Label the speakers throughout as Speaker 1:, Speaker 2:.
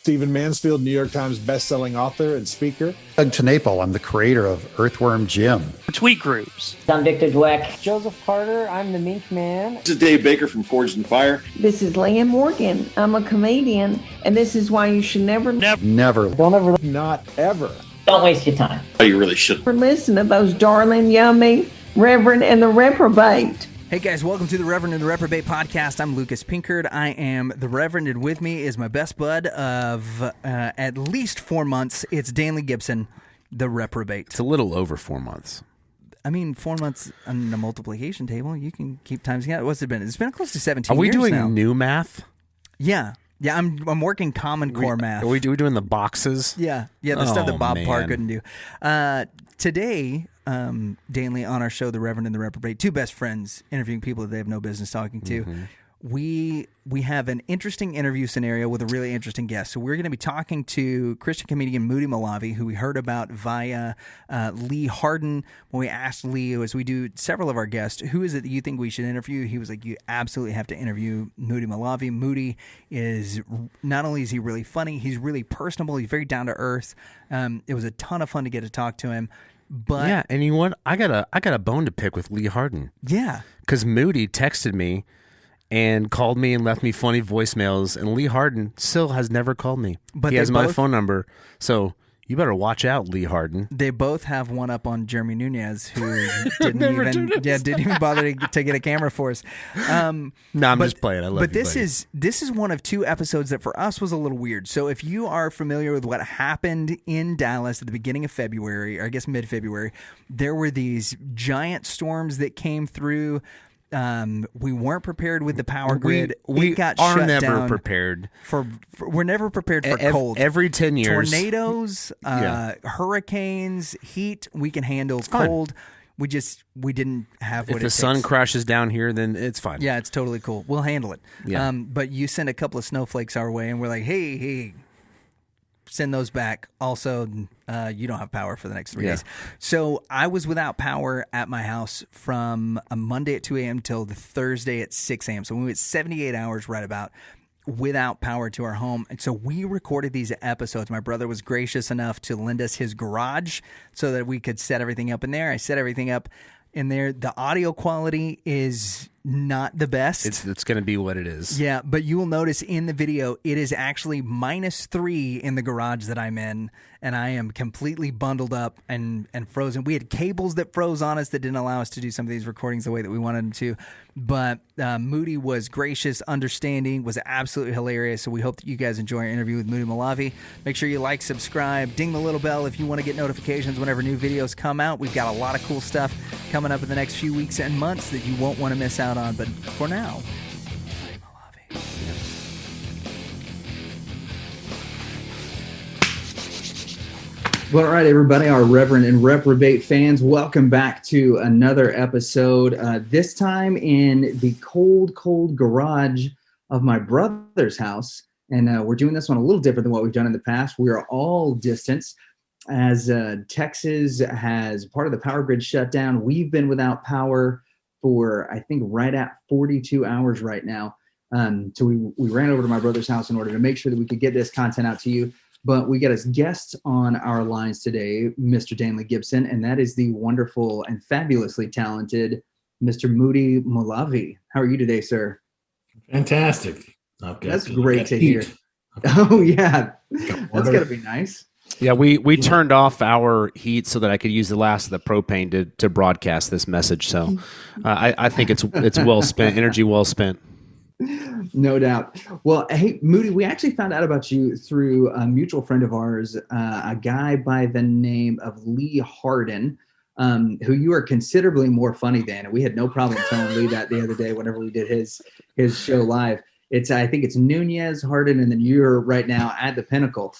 Speaker 1: Stephen Mansfield, New York Times bestselling author and speaker.
Speaker 2: Doug Tanaple, I'm the creator of Earthworm Jim.
Speaker 3: Tweet Groups.
Speaker 4: I'm Victor Dweck.
Speaker 5: Joseph Carter, I'm the Mink Man.
Speaker 6: This is Dave Baker from Forged in Fire.
Speaker 7: This is Leanne Morgan. I'm a comedian, and this is why you should never
Speaker 2: Never.
Speaker 1: Not ever.
Speaker 4: Don't waste your time.
Speaker 6: Oh, you really should.
Speaker 7: listen to those darling, yummy Reverend and the Reprobate.
Speaker 3: Hey guys, welcome to the Reverend and Reprobate podcast. I'm Lucas Pinkard. I am the Reverend, and with me is my best bud of at least 4 months. It's Danley Gibson, the Reprobate.
Speaker 8: It's a little over 4 months.
Speaker 3: I mean, 4 months on the multiplication table, you can keep times together. What's it been? It's been close to 17
Speaker 8: Are we
Speaker 3: years
Speaker 8: doing
Speaker 3: now.
Speaker 8: new math?
Speaker 3: Yeah. I'm working Common Core math.
Speaker 8: Are we doing the boxes?
Speaker 3: Yeah, the stuff that Bob
Speaker 8: man.
Speaker 3: Parr couldn't do. Today, Danley, on our show, The Reverend and the Reprobate, two best friends interviewing people that they have no business talking to. Mm-hmm. We have an interesting interview scenario with a really interesting guest. So we're going to be talking to Christian comedian Moody Molavi, who we heard about via Lee Harden. When we asked Lee, as we do several of our guests, who is it that you think we should interview? He was like, you absolutely have to interview Moody Molavi. Moody is, not only is he really funny, he's really personable. He's very down to earth. It was a ton of fun to get to talk to him. But
Speaker 8: yeah, and you know what? I got a bone to pick with Lee Harden.
Speaker 3: Yeah.
Speaker 8: Because Moody texted me and called me and left me funny voicemails, and Lee Harden still has never called me. But he has my phone number, so you better watch out, Lee Harden.
Speaker 3: They both have one up on Jeremy Nunez, who didn't even bother to get a camera for us.
Speaker 8: I'm just playing. I love
Speaker 3: but
Speaker 8: you,
Speaker 3: this is one of two episodes that for us was a little weird. So if you are familiar with what happened in Dallas at the beginning of February, or I guess mid-February, there were these giant storms that came through. We weren't prepared with the power grid.
Speaker 8: We
Speaker 3: got
Speaker 8: are
Speaker 3: shut
Speaker 8: never
Speaker 3: down
Speaker 8: prepared.
Speaker 3: We're never prepared for cold.
Speaker 8: Every 10 years.
Speaker 3: Tornadoes, hurricanes, heat, we can handle. Cold, we didn't have what it takes.
Speaker 8: If the sun crashes down here, then it's fine.
Speaker 3: Yeah, it's totally cool. We'll handle it.
Speaker 8: Yeah.
Speaker 3: But you send a couple of snowflakes our way, and we're like, hey, send those back. Also, you don't have power for the next 3 days. So I was without power at my house from a Monday at 2 a.m. till the Thursday at 6 a.m. So we went 78 hours right about without power to our home. And so we recorded these episodes. My brother was gracious enough to lend us his garage so that we could set everything up in there. I set everything up in there. The audio quality is not the best.
Speaker 8: It's going to be what it is.
Speaker 3: Yeah, but you will notice in the video, it is actually -3 in the garage that I'm in, and I am completely bundled up and frozen. We had cables that froze on us that didn't allow us to do some of these recordings the way that we wanted them to, but Moody was gracious, understanding, was absolutely hilarious, so we hope that you guys enjoy our interview with Moody Molavi. Make sure you like, subscribe, ding the little bell if you want to get notifications whenever new videos come out. We've got a lot of cool stuff coming up in the next few weeks and months that you won't want to miss out on, but for now,
Speaker 9: Well, all right, everybody, our Reverend and Reprobate fans, welcome back to another episode, this time in the cold, cold garage of my brother's house. And we're doing this one a little different than what we've done in the past. We are all distance as Texas has part of the power grid shut down. We've been without power for, I think, right at 42 hours right now. So we ran over to my brother's house in order to make sure that we could get this content out to you. But we got a guest on our lines today, Mr. Danley Gibson, and that is the wonderful and fabulously talented Mr. Moody Molavi. How are you today, sir?
Speaker 10: Fantastic.
Speaker 9: That's great to hear. Oh, yeah. That's got to be nice.
Speaker 8: Yeah, we turned off our heat so that I could use the last of the propane to broadcast this message. So I think it's well spent, energy well spent.
Speaker 9: No doubt. Well, hey, Moody, we actually found out about you through a mutual friend of ours, a guy by the name of Lee Harden, who you are considerably more funny than. And we had no problem telling Lee that the other day whenever we did his show live. I think it's Nunez, Harden, and then you're right now at the pinnacle.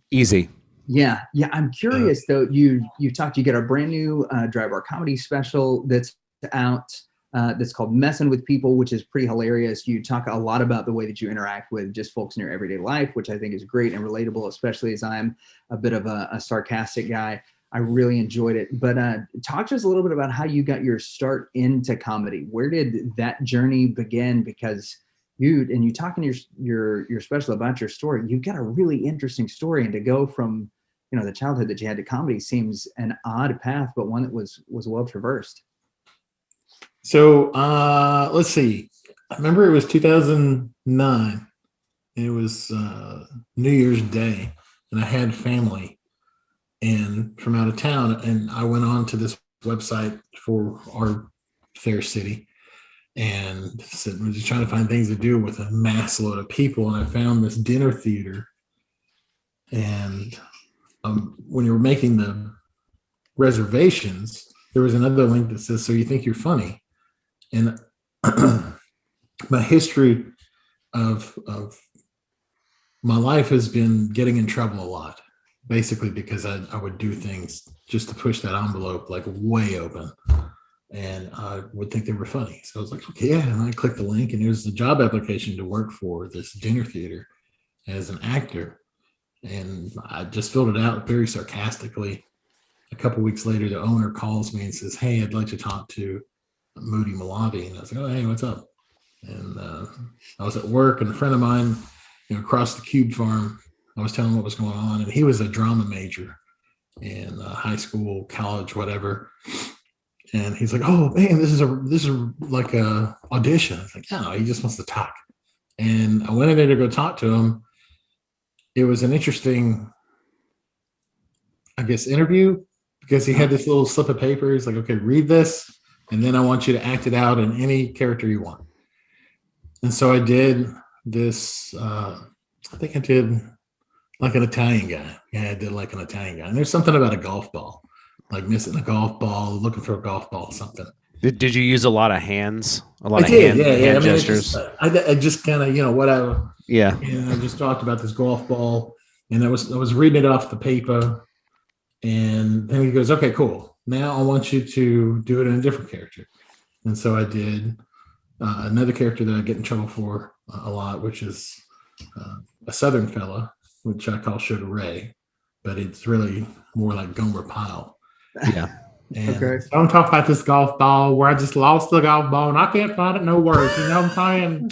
Speaker 8: Easy.
Speaker 9: Yeah. I'm curious though. You get a brand new Dry Bar comedy special that's out. That's called Messing with People, which is pretty hilarious. You talk a lot about the way that you interact with just folks in your everyday life, which I think is great and relatable, especially as I'm a bit of a sarcastic guy. I really enjoyed it. But talk to us a little bit about how you got your start into comedy. Where did that journey begin? Because you talk in your special about your story. You've got a really interesting story, and to go from the childhood that you had to comedy seems an odd path, but one that was well traversed.
Speaker 10: So let's see. I remember it was 2009. It was New Year's Day, and I had family and from out of town, and I went on to this website for our fair city and said, we're just trying to find things to do with a mass load of people, and I found this dinner theater. And when you were making the reservations, there was another link that says, so you think you're funny? And my history of my life has been getting in trouble a lot, basically because I would do things just to push that envelope like way open, and I would think they were funny. So I was like, okay, yeah. And I clicked the link, and it was a job application to work for this dinner theater as an actor. And I just filled it out very sarcastically. A couple of weeks later, the owner calls me and says, hey, I'd like to talk to Moody Molavi. And I was like, oh, hey, what's up? And I was at work, and a friend of mine, across the Cube farm, I was telling him what was going on. And he was a drama major in high school, college, whatever. And he's like, oh, man, this is like a audition. I was like, no, he just wants to talk. And I went in there to go talk to him. It was an interesting, I guess, interview, because he had this little slip of paper. He's like, okay, read this, and then I want you to act it out in any character you want. And so I did this, I think I did like an Italian guy. Yeah, I did like an Italian guy. And there's something about a golf ball, like missing a golf ball, looking for a golf ball, something.
Speaker 8: Did you use a lot of hands? Hand gestures?
Speaker 10: I just kind of, whatever.
Speaker 8: Yeah.
Speaker 10: And I just talked about this golf ball, and I was reading it off the paper, and then he goes, okay, cool. Now I want you to do it in a different character. And so I did another character that I get in trouble for a lot, which is a Southern fella, which I call Sugar Ray, but it's really more like Gomer Pyle.
Speaker 8: Yeah.
Speaker 10: And okay. Don't talk about this golf ball where I just lost the golf ball and I can't find it no words. You know what I'm saying?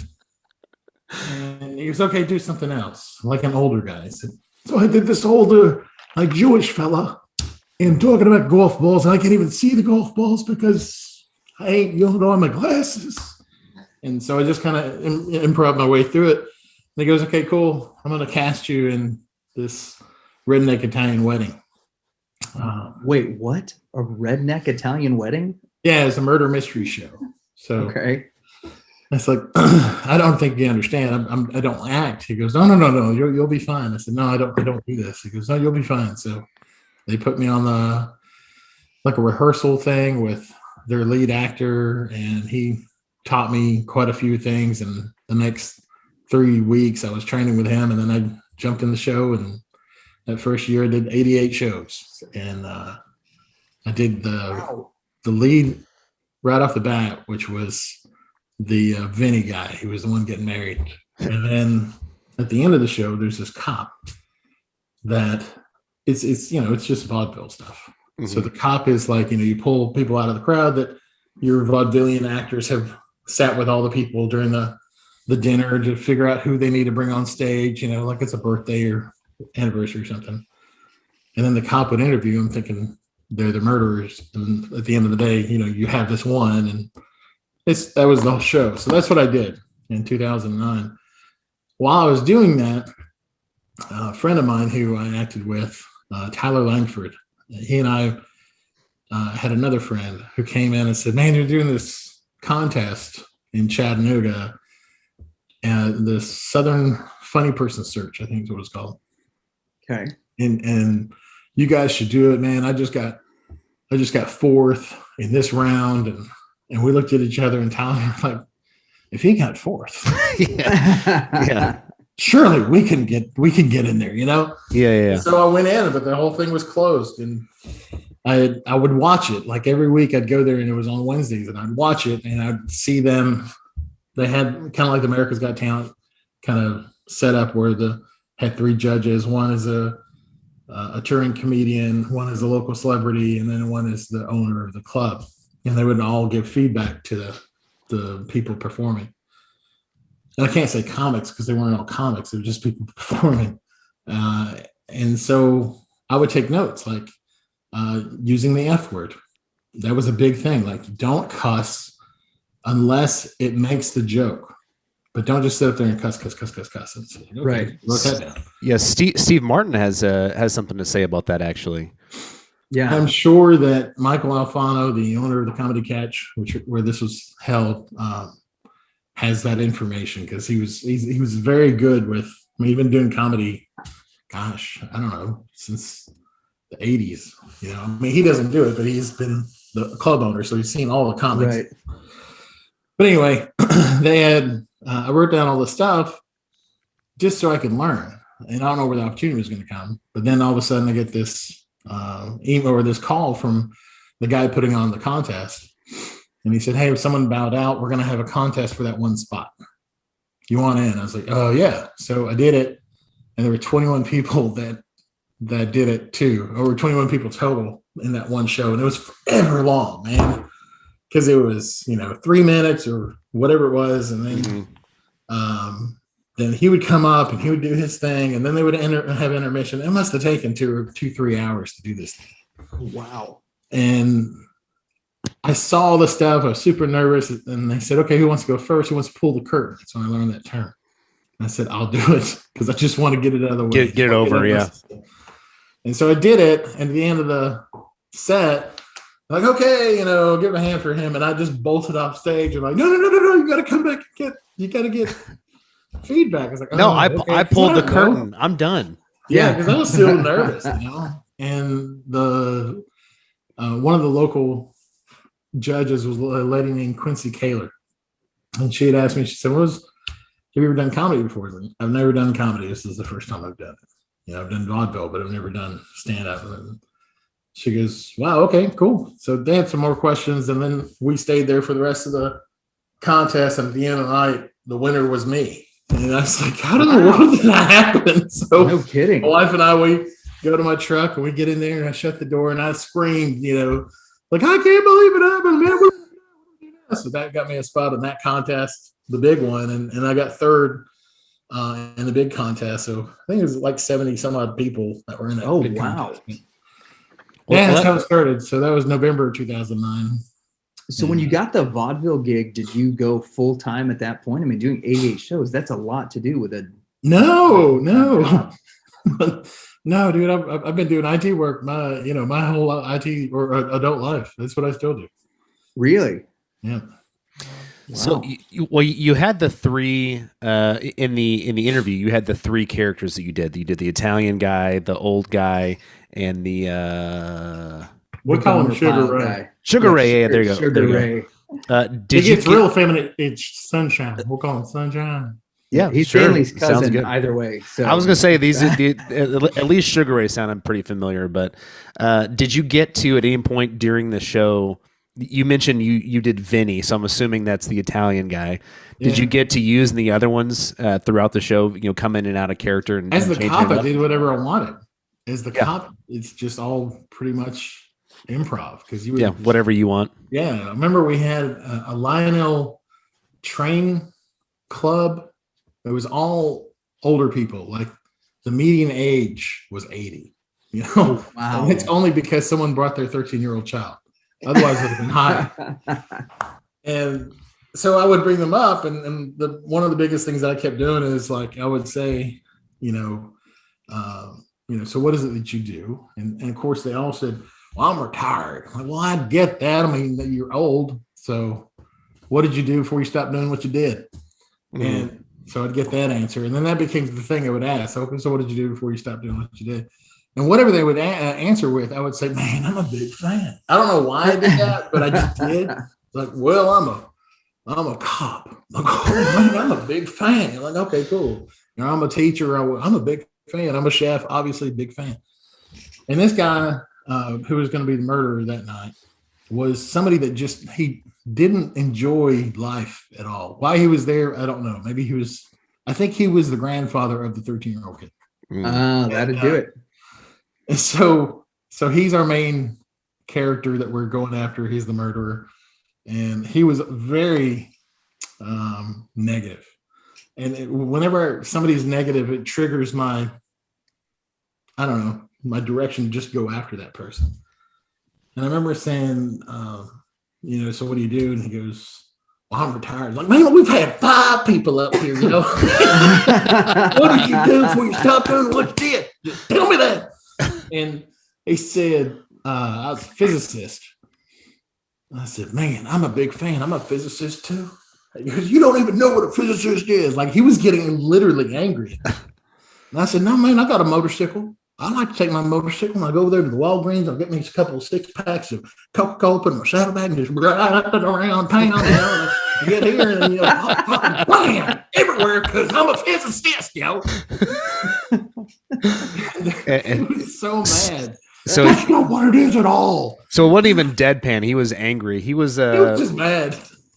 Speaker 10: And he was okay, do something else, like an older guy. So I did this older, like Jewish fella, and talking about golf balls, and I can't even see the golf balls because I ain't on my glasses. And so I just kind of improv my way through it. And he goes, okay, cool. I'm going to cast you in this redneck Italian wedding.
Speaker 9: Wait, what? A redneck Italian wedding?
Speaker 10: Yeah, it's a murder mystery show. So
Speaker 9: okay.
Speaker 10: It's like, I don't think you understand. I don't act. He goes, no, you'll be fine. I said, no, I don't do this. He goes, no, you'll be fine. So they put me on a rehearsal thing with their lead actor, and he taught me quite a few things. And the next 3 weeks I was training with him, and then I jumped in the show, and that first year I did 88 shows. And I did the lead right off the bat, which was the Vinny guy. He was the one getting married. And then at the end of the show, there's this cop that it's just vaudeville stuff. Mm-hmm. So the cop is like, you pull people out of the crowd that your vaudevillian actors have sat with all the people during the dinner to figure out who they need to bring on stage, like it's a birthday or anniversary or something. And then the cop would interview them thinking they're the murderers. And at the end of the day, you have this one, and that was the whole show. So that's what I did in 2009. While I was doing that, a friend of mine who I acted with, Tyler Langford, he and I had another friend who came in and said, man, they're doing this contest in Chattanooga, and the Southern Funny Person Search, I think is what it's called.
Speaker 9: Okay.
Speaker 10: And you guys should do it, man. I just got fourth in this round, and we looked at each other, and Tyler was like, if he got fourth,
Speaker 8: yeah,
Speaker 10: surely we can get in there,
Speaker 8: Yeah.
Speaker 10: So I went in, but the whole thing was closed, and I would watch it like every week. I'd go there, and it was on Wednesdays, and I'd watch it, and I'd see them. They had kind of like the America's Got Talent kind of set up where had 3 judges. One is a touring comedian, one is a local celebrity, and then one is the owner of the club. And they would all give feedback to the people performing. and I can't say comics because they weren't all comics. They were just people performing. And so I would take notes, like using the F word. That was a big thing. Like, don't cuss unless it makes the joke. But don't just sit up there and cuss. It's, okay,
Speaker 9: right.
Speaker 10: Wrote that down.
Speaker 8: Yeah, Steve Martin has something to say about that, actually.
Speaker 9: Yeah.
Speaker 10: I'm sure that Michael Alfano, the owner of the Comedy Catch, where this was held, has that information, because he was very good with, I mean, he's been doing comedy, gosh, I don't know, since the 80s. You know, I mean, he doesn't do it, but he's been the club owner, so he's seen all the comics.
Speaker 9: Right.
Speaker 10: But anyway, they had I wrote down all this stuff just so I could learn, and I don't know where the opportunity was going to come. But then all of a sudden, I get this email or this call from the guy putting on the contest. And he said, hey, if someone bowed out, we're going to have a contest for that one spot. You want in? I was like, oh, yeah. So I did it. And there were 21 people that did it too. Over 21 people total in that one show. And it was forever long, man. Because it was, 3 minutes or whatever it was. And then then he would come up and he would do his thing. And then they would have intermission. It must have taken 2-3 hours to do this.
Speaker 9: Wow.
Speaker 10: And I saw all the stuff. I was super nervous. And they said, okay, who wants to go first? Who wants to pull the curtain? So I learned that term. And I said, I'll do it because I just want to get it out of the way.
Speaker 8: Get it over, yeah.
Speaker 10: And so I did it. And at the end of the set, I'm like, okay, give a hand for him. And I just bolted off stage. And like, no, you got to come back and you got to get feedback. I was like,
Speaker 8: no,
Speaker 10: okay.
Speaker 8: I pulled the curtain. I'm done.
Speaker 10: Yeah, because I was still nervous, And the one of the local judges was a lady named Quincy Kaler, and she had asked me. She said, have you ever done comedy before? Like, I've never done comedy. This is the first time I've done it. I've done vaudeville, but I've never done stand-up. And she goes, wow, okay, cool. So they had some more questions, and then we stayed there for the rest of the contest. And at the end of the night, the winner was me. And I was like, how in the world did that happen? So
Speaker 9: no kidding.
Speaker 10: My wife and I, we go to my truck and we get in there and I shut the door and I screamed, like, I can't believe it happened, man. So that got me a spot in that contest, the big one. And I got third in the big contest. So I think it was like 70 some odd people that were in that big contest. Yeah, that's how it started. So that was November 2009.
Speaker 9: So when you got the vaudeville gig, did you go full time at that point? I mean, doing 88 shows, that's a lot to do with a.
Speaker 10: No, dude. I've been doing IT work my whole IT or adult life. That's what I still do.
Speaker 9: Really?
Speaker 10: Yeah.
Speaker 8: Wow. So, you had the three in the interview. You had the three characters that you did. You did the Italian guy, the old guy, and the
Speaker 10: we call him Sugar Ray.
Speaker 8: Sugar Ray. Yeah, there you go.
Speaker 9: Sugar Ray.
Speaker 10: It's real feminine. It's Sunshine. We'll call him Sunshine.
Speaker 9: Yeah, he's Stanley's cousin either way. So
Speaker 8: I was gonna say at least Sugar Ray sounded pretty familiar. But did you get to at any point during the show? You mentioned you did Vinny, so I'm assuming that's the Italian guy. Did you get to use the other ones throughout the show? Come in and out of character. And,
Speaker 10: as the cop, I did whatever I wanted. As the cop, it's just all pretty much improv because you
Speaker 8: whatever you want.
Speaker 10: Yeah, I remember we had a Lionel train club. It was all older people. Like the median age was 80.
Speaker 9: Wow.
Speaker 10: And it's only because someone brought their 13-year-old child. Otherwise, it would have been high. And so I would bring them up, and one of the biggest things that I kept doing is like I would say, so what is it that you do? And of course, they all said, well, I'm retired. I'm like, well, I get that. I mean, you're old. So what did you do before you stopped doing what you did? Mm-hmm. And so I'd get that answer. And then that became the thing I would ask. Okay, so what did you do before you stopped doing what you did? And whatever they would answer with, I would say, man, I'm a big fan. I don't know why I did that, but I just did. Like, well, I'm a cop. Like, oh, man, I'm a big fan. Like, okay, cool. I'm a teacher. I'm a big fan. I'm a chef, obviously big fan. And this guy who was going to be the murderer that night was somebody that he didn't enjoy life at all. Why he was there, I don't know. Maybe I think he was the grandfather of the 13-year-old kid.
Speaker 9: That'd do it.
Speaker 10: And so he's our main character that we're going after. He's the murderer. And he was very negative. whenever somebody's negative, it triggers my direction to just go after that person. And I remember saying, so what do you do? And he goes, well, I'm retired. I'm like, man, we've had 5 people up here, What did you do before you stopped doing what you did? Just tell me that. And he said, I was a physicist. I said, man, I'm a big fan. I'm a physicist too. He goes, you don't even know what a physicist is. Like, he was getting literally angry. And I said, no, man, I got a motorcycle. I like to take my motorcycle and I go over there to the Walgreens. I'll get me a couple of 6-packs of Coca-Cola, put in my saddlebag, and just ride around town. And get here and fucking blam everywhere because I'm a physicist, He was so mad.
Speaker 8: So
Speaker 10: that's not what it is at all.
Speaker 8: So it wasn't even deadpan. He was angry. He was
Speaker 10: just mad.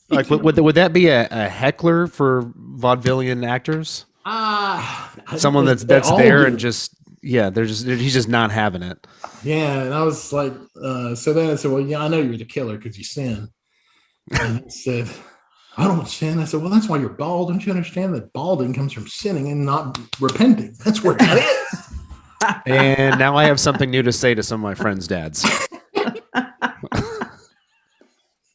Speaker 8: Like, would that be a heckler for vaudevillian actors? Someone that's there and just he's just not having it.
Speaker 10: Yeah, and I was like, so then I said, well, yeah, I know you're the killer because you sin. And he said, I don't sin. I said, well, that's why you're bald. Don't you understand that balding comes from sinning and not repenting? That's where that is.
Speaker 8: And now I have something new to say to some of my friends' dads.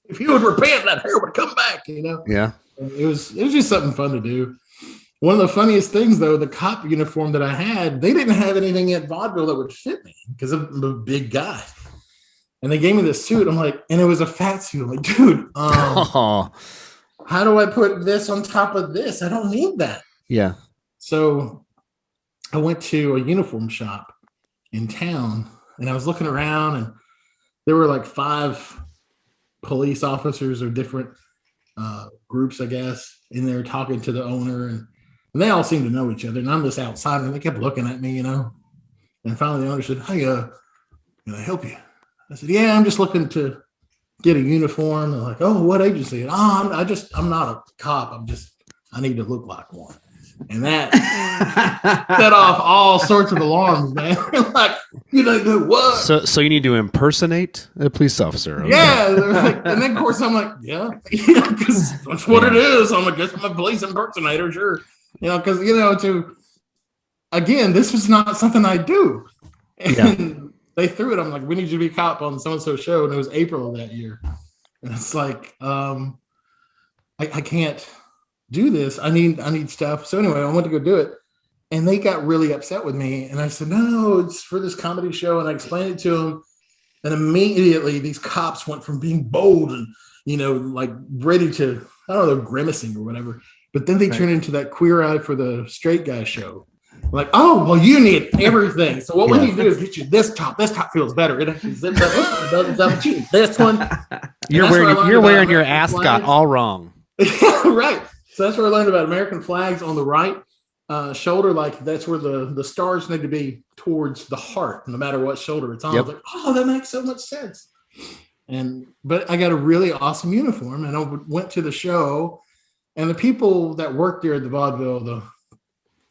Speaker 10: If you would repent, that hair would come back,
Speaker 8: Yeah.
Speaker 10: It was just something fun to do. One of the funniest things, though, the cop uniform that I had, they didn't have anything at vaudeville that would fit me because I'm a big guy. And they gave me this suit. I'm like, and it was a fat suit. I'm like, dude, how do I put this on top of this? I don't need that.
Speaker 8: Yeah.
Speaker 10: So I went to a uniform shop in town and I was looking around and there were like 5 police officers or different groups, I guess, in there talking to the owner. And they all seemed to know each other. And I'm just outside and they kept looking at me, And finally the owner said, hey, can I help you? I said, yeah, I'm just looking to get a uniform. They're like, oh, what agency? I'm not a cop. I need to look like one. And that set off all sorts of alarms, man. Like, do what?
Speaker 8: So you need to impersonate a police officer. Okay.
Speaker 10: Yeah. Like, and then, of course, I'm like, yeah, because that's what it is. I'm a police impersonator, sure. Because, again, this was not something I do. And they threw it. I'm like, we need you to be a cop on so-and-so show. And it was April of that year. And it's like, I can't do this. I need stuff. So anyway, I went to go do it. And they got really upset with me. And I said, no, it's for this comedy show. And I explained it to them. And immediately these cops went from being bold and, like ready to, I don't know, grimacing or whatever. But then they turned into that Queer Eye for the Straight Guy show. Like, oh, well, you need everything. So what we need to do is get you this top. This top feels better. It actually zips up. This one doesn't zip you. This one.
Speaker 8: You're wearing your ascot all wrong.
Speaker 10: Right. So that's where I learned about American flags on the right shoulder. Like that's where the stars need to be towards the heart, no matter what shoulder it's on. Yep. I was like, oh, that makes so much sense. But I got a really awesome uniform and I went to the show and the people that worked there at the vaudeville,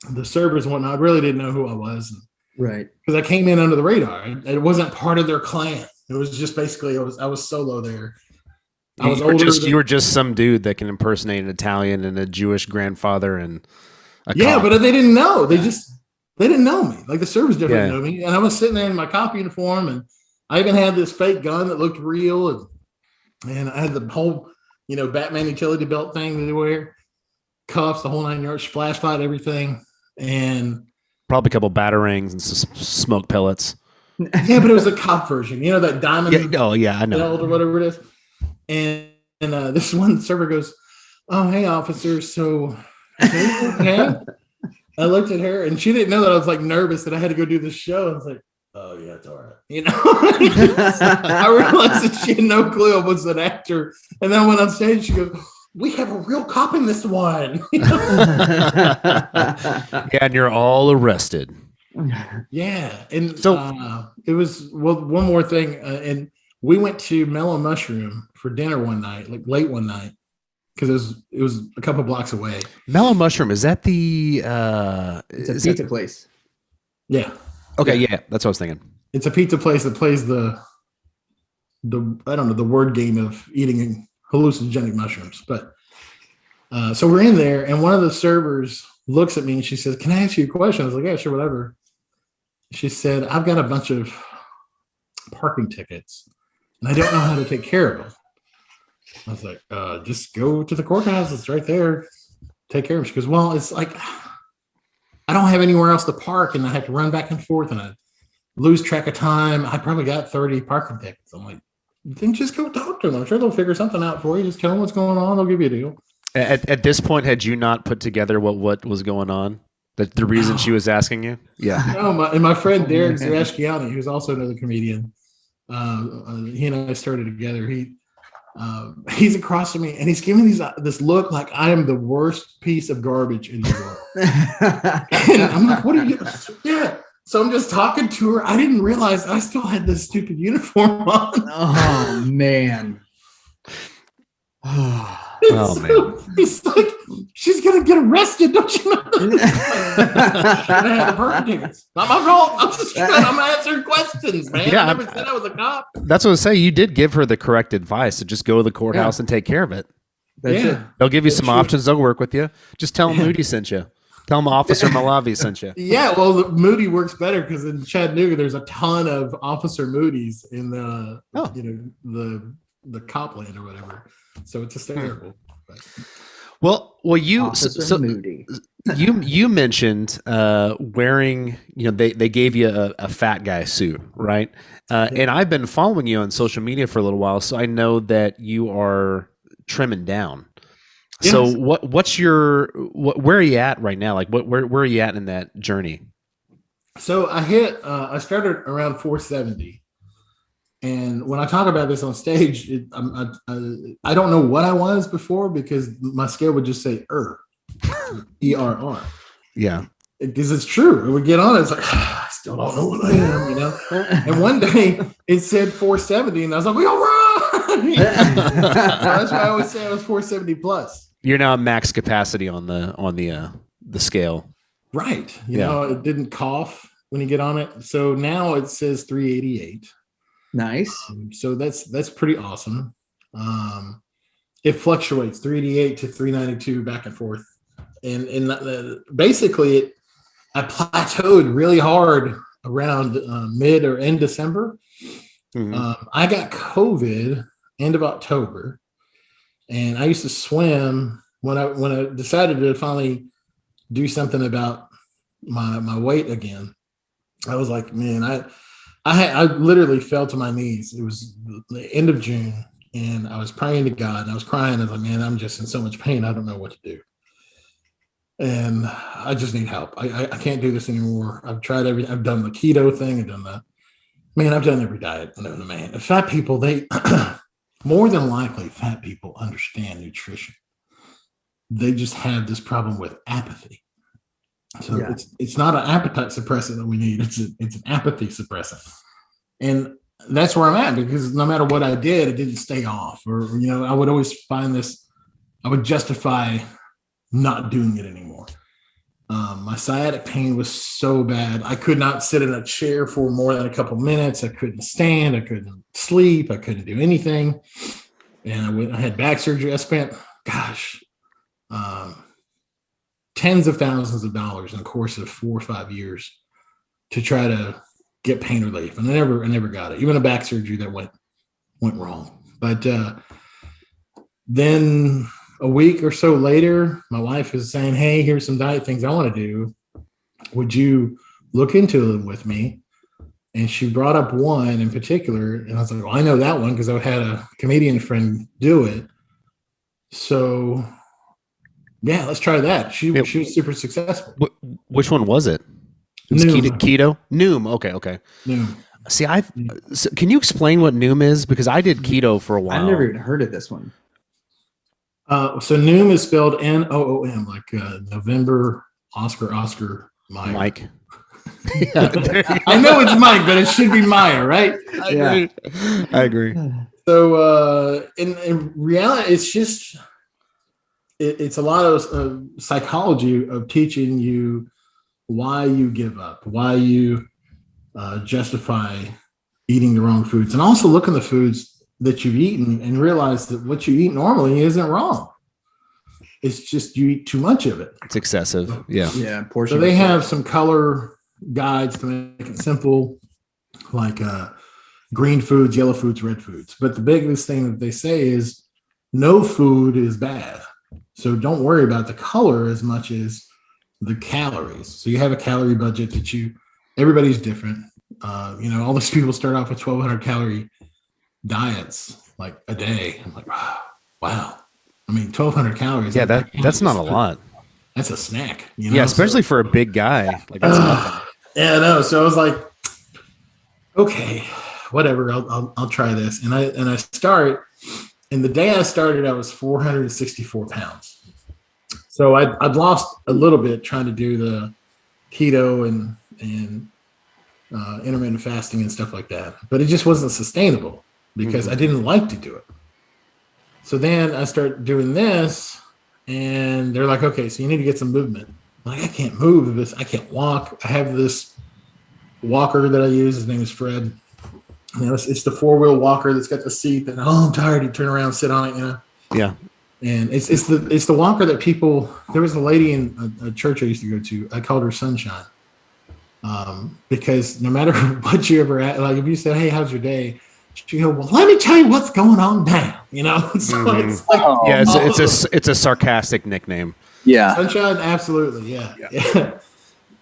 Speaker 10: the servers and whatnot, really didn't know who I was.
Speaker 9: Right.
Speaker 10: Because I came in under the radar. It wasn't part of their clan. It was just basically, I was solo there.
Speaker 8: You were just some dude that can impersonate an Italian and a Jewish grandfather and a cop.
Speaker 10: But they didn't know. They didn't know me. Like the servers didn't know me. And I was sitting there in my cop uniform and I even had this fake gun that looked real. And I had the whole, Batman utility belt thing that they wear, cuffs, the whole 9 yards, flashlight, everything. And
Speaker 8: probably a couple batarangs and smoke pellets.
Speaker 10: Yeah, but it was a cop version. That diamond.
Speaker 8: I know.
Speaker 10: Or whatever it is. And this one server goes, oh, hey, officer. So, okay. I looked at her and she didn't know that I was like nervous that I had to go do this show. I was like, oh, yeah, it's all right. I realized that she had no clue I was an actor. And then I went on stage. She goes, we have a real cop in this one.
Speaker 8: Yeah, and you're all arrested.
Speaker 10: Yeah. And so it was, one more thing. And we went to Mellow Mushroom for dinner one night, like late one night, because it was a couple blocks away.
Speaker 8: Mellow Mushroom, is that the
Speaker 9: it's a pizza place?
Speaker 10: Yeah.
Speaker 8: Okay, yeah, that's what I was thinking.
Speaker 10: It's a pizza place that plays the I don't know, the word game of eating hallucinogenic mushrooms. But So we're in there, and one of the servers looks at me and she says, "Can I ask you a question?" I was like, "Yeah, sure, whatever." She said, "I've got a bunch of parking tickets, and I don't know how to take care of them." I was like, "Just go to the courthouse. It's right there. Take care of them." She goes, "Well, it's like I don't have anywhere else to park, and I have to run back and forth, and I lose track of time. I probably got 30 parking tickets." I'm like, "Then just go talk to them. I'm sure they'll figure something out for you. Just tell them what's going on. They'll give you a deal."
Speaker 8: At this point, had you not put together what was going on? The reason she was asking you? Yeah.
Speaker 10: No, my friend Derek Zerashkiani, who's also another comedian, he and I started together. He's across from me, and he's giving this look like I am the worst piece of garbage in the world. And I'm like, "What are you doing?" Yeah. So I'm just talking to her. I didn't realize I still had this stupid uniform on.
Speaker 9: Oh man.
Speaker 8: Man.
Speaker 10: It's like, she's gonna get arrested, don't you know? I had the parking tickets. Not my fault. I'm answering questions, man.
Speaker 8: Yeah,
Speaker 10: I never said I was a cop.
Speaker 8: That's what I say. You did give her the correct advice to just go to the courthouse and take care of it.
Speaker 9: That's it.
Speaker 8: They'll give you some options. They'll work with you. Just tell them Moody sent you. Tell them Officer Molavi sent you.
Speaker 10: Yeah, well, Moody works better because in Chattanooga there's a ton of Officer Moody's in the the Copland or whatever. So it's hysterical.
Speaker 8: Well, you
Speaker 9: Officer Moody.
Speaker 8: you mentioned wearing, they gave you a fat guy suit, right? And I've been following you on social media for a little while, so I know that you are trimming down. Yes. So where are you at right now? Like where are you at in that journey?
Speaker 10: So I started around 470. And when I talk about this on stage, I don't know what I was before because my scale would just say ERR.
Speaker 8: Yeah.
Speaker 10: Because it's true. It would get on. It's like, I still don't know what I am, And one day it said 470, and I was like, "We all right." That's why I always say I was 470 plus.
Speaker 8: You're now at max capacity on the scale.
Speaker 10: Right. You know, it didn't cough when you get on it. So now it says 388.
Speaker 9: Nice.
Speaker 10: So that's pretty awesome. It fluctuates 388 to 392 back and forth. And basically I plateaued really hard around mid or end December. Mm-hmm. I got COVID end of October, and I used to swim when I decided to finally do something about my weight again. I was like, man, I literally fell to my knees. It was the end of June, and I was praying to God, and I was crying. I was like, man, I'm just in so much pain. I don't know what to do. And I just need help. I can't do this anymore. I've tried everything. I've done the keto thing. I've done every diet known to man. Fat people, they more than likely, fat people understand nutrition. They just have this problem with apathy. So it's not an appetite suppressant that we need. It's an apathy suppressant. And that's where I'm at, because no matter what I did, it didn't stay off. Or, I would always find this, I would justify not doing it anymore. My sciatic pain was so bad. I could not sit in a chair for more than a couple minutes. I couldn't stand. I couldn't sleep. I couldn't do anything. And I had back surgery. I spent, tens of thousands of dollars in the course of 4 or 5 years to try to get pain relief. And I never got it. Even a back surgery that went wrong. But then a week or so later, my wife is saying, "Hey, here's some diet things I want to do. Would you look into them with me?" And she brought up one in particular. And I was like, "Well, I know that one because I had a comedian friend do it. So yeah, let's try that." She was super successful.
Speaker 8: Which one was it? It was keto? Noom. Okay. Noom. See, can you explain what Noom is? Because I did keto for a while.
Speaker 9: I've never even heard of this one.
Speaker 10: So Noom is spelled Noom, like November, Oscar, Mike. I know it's Mike, but it should be Maya, right?
Speaker 8: I agree.
Speaker 10: So in reality, it's just it's a lot of psychology of teaching you why you give up, why you justify eating the wrong foods, and also look at the foods that you've eaten and realize that what you eat normally isn't wrong. It's just you eat too much of it.
Speaker 8: It's excessive. Yeah.
Speaker 9: Yeah, portion.
Speaker 10: So they have some color guides to make it simple, like green foods, yellow foods, red foods. But the biggest thing that they say is no food is bad. So don't worry about the color as much as the calories. So you have a calorie budget that everybody's different. All these people start off with 1,200 calorie diets like a day. I'm like, wow. I mean, 1,200 calories.
Speaker 8: Yeah, that's not a lot.
Speaker 10: That's a snack.
Speaker 8: Yeah, especially for a big guy. Like that's nothing.
Speaker 10: Yeah, I know. So I was like, okay, whatever. I'll try this. And I start. And the day I started, I was 464 pounds. So I'd lost a little bit trying to do the keto and intermittent fasting and stuff like that. But it just wasn't sustainable because I didn't like to do it. So then I start doing this, and they're like, okay, so you need to get some movement. I'm like, I can't move this. I can't walk. I have this walker that I use. His name is Fred. It's the 4-wheel walker that's got the seat that, I'm tired. You turn around, sit on it,
Speaker 8: Yeah.
Speaker 10: And it's the walker that people. There was a lady in a church I used to go to. I called her Sunshine, because no matter what you ever like, if you said, "Hey, how's your day?" She go, "Well, let me tell you what's going on now." So it's like,
Speaker 8: it's a sarcastic nickname.
Speaker 11: Yeah,
Speaker 10: Sunshine, absolutely, yeah.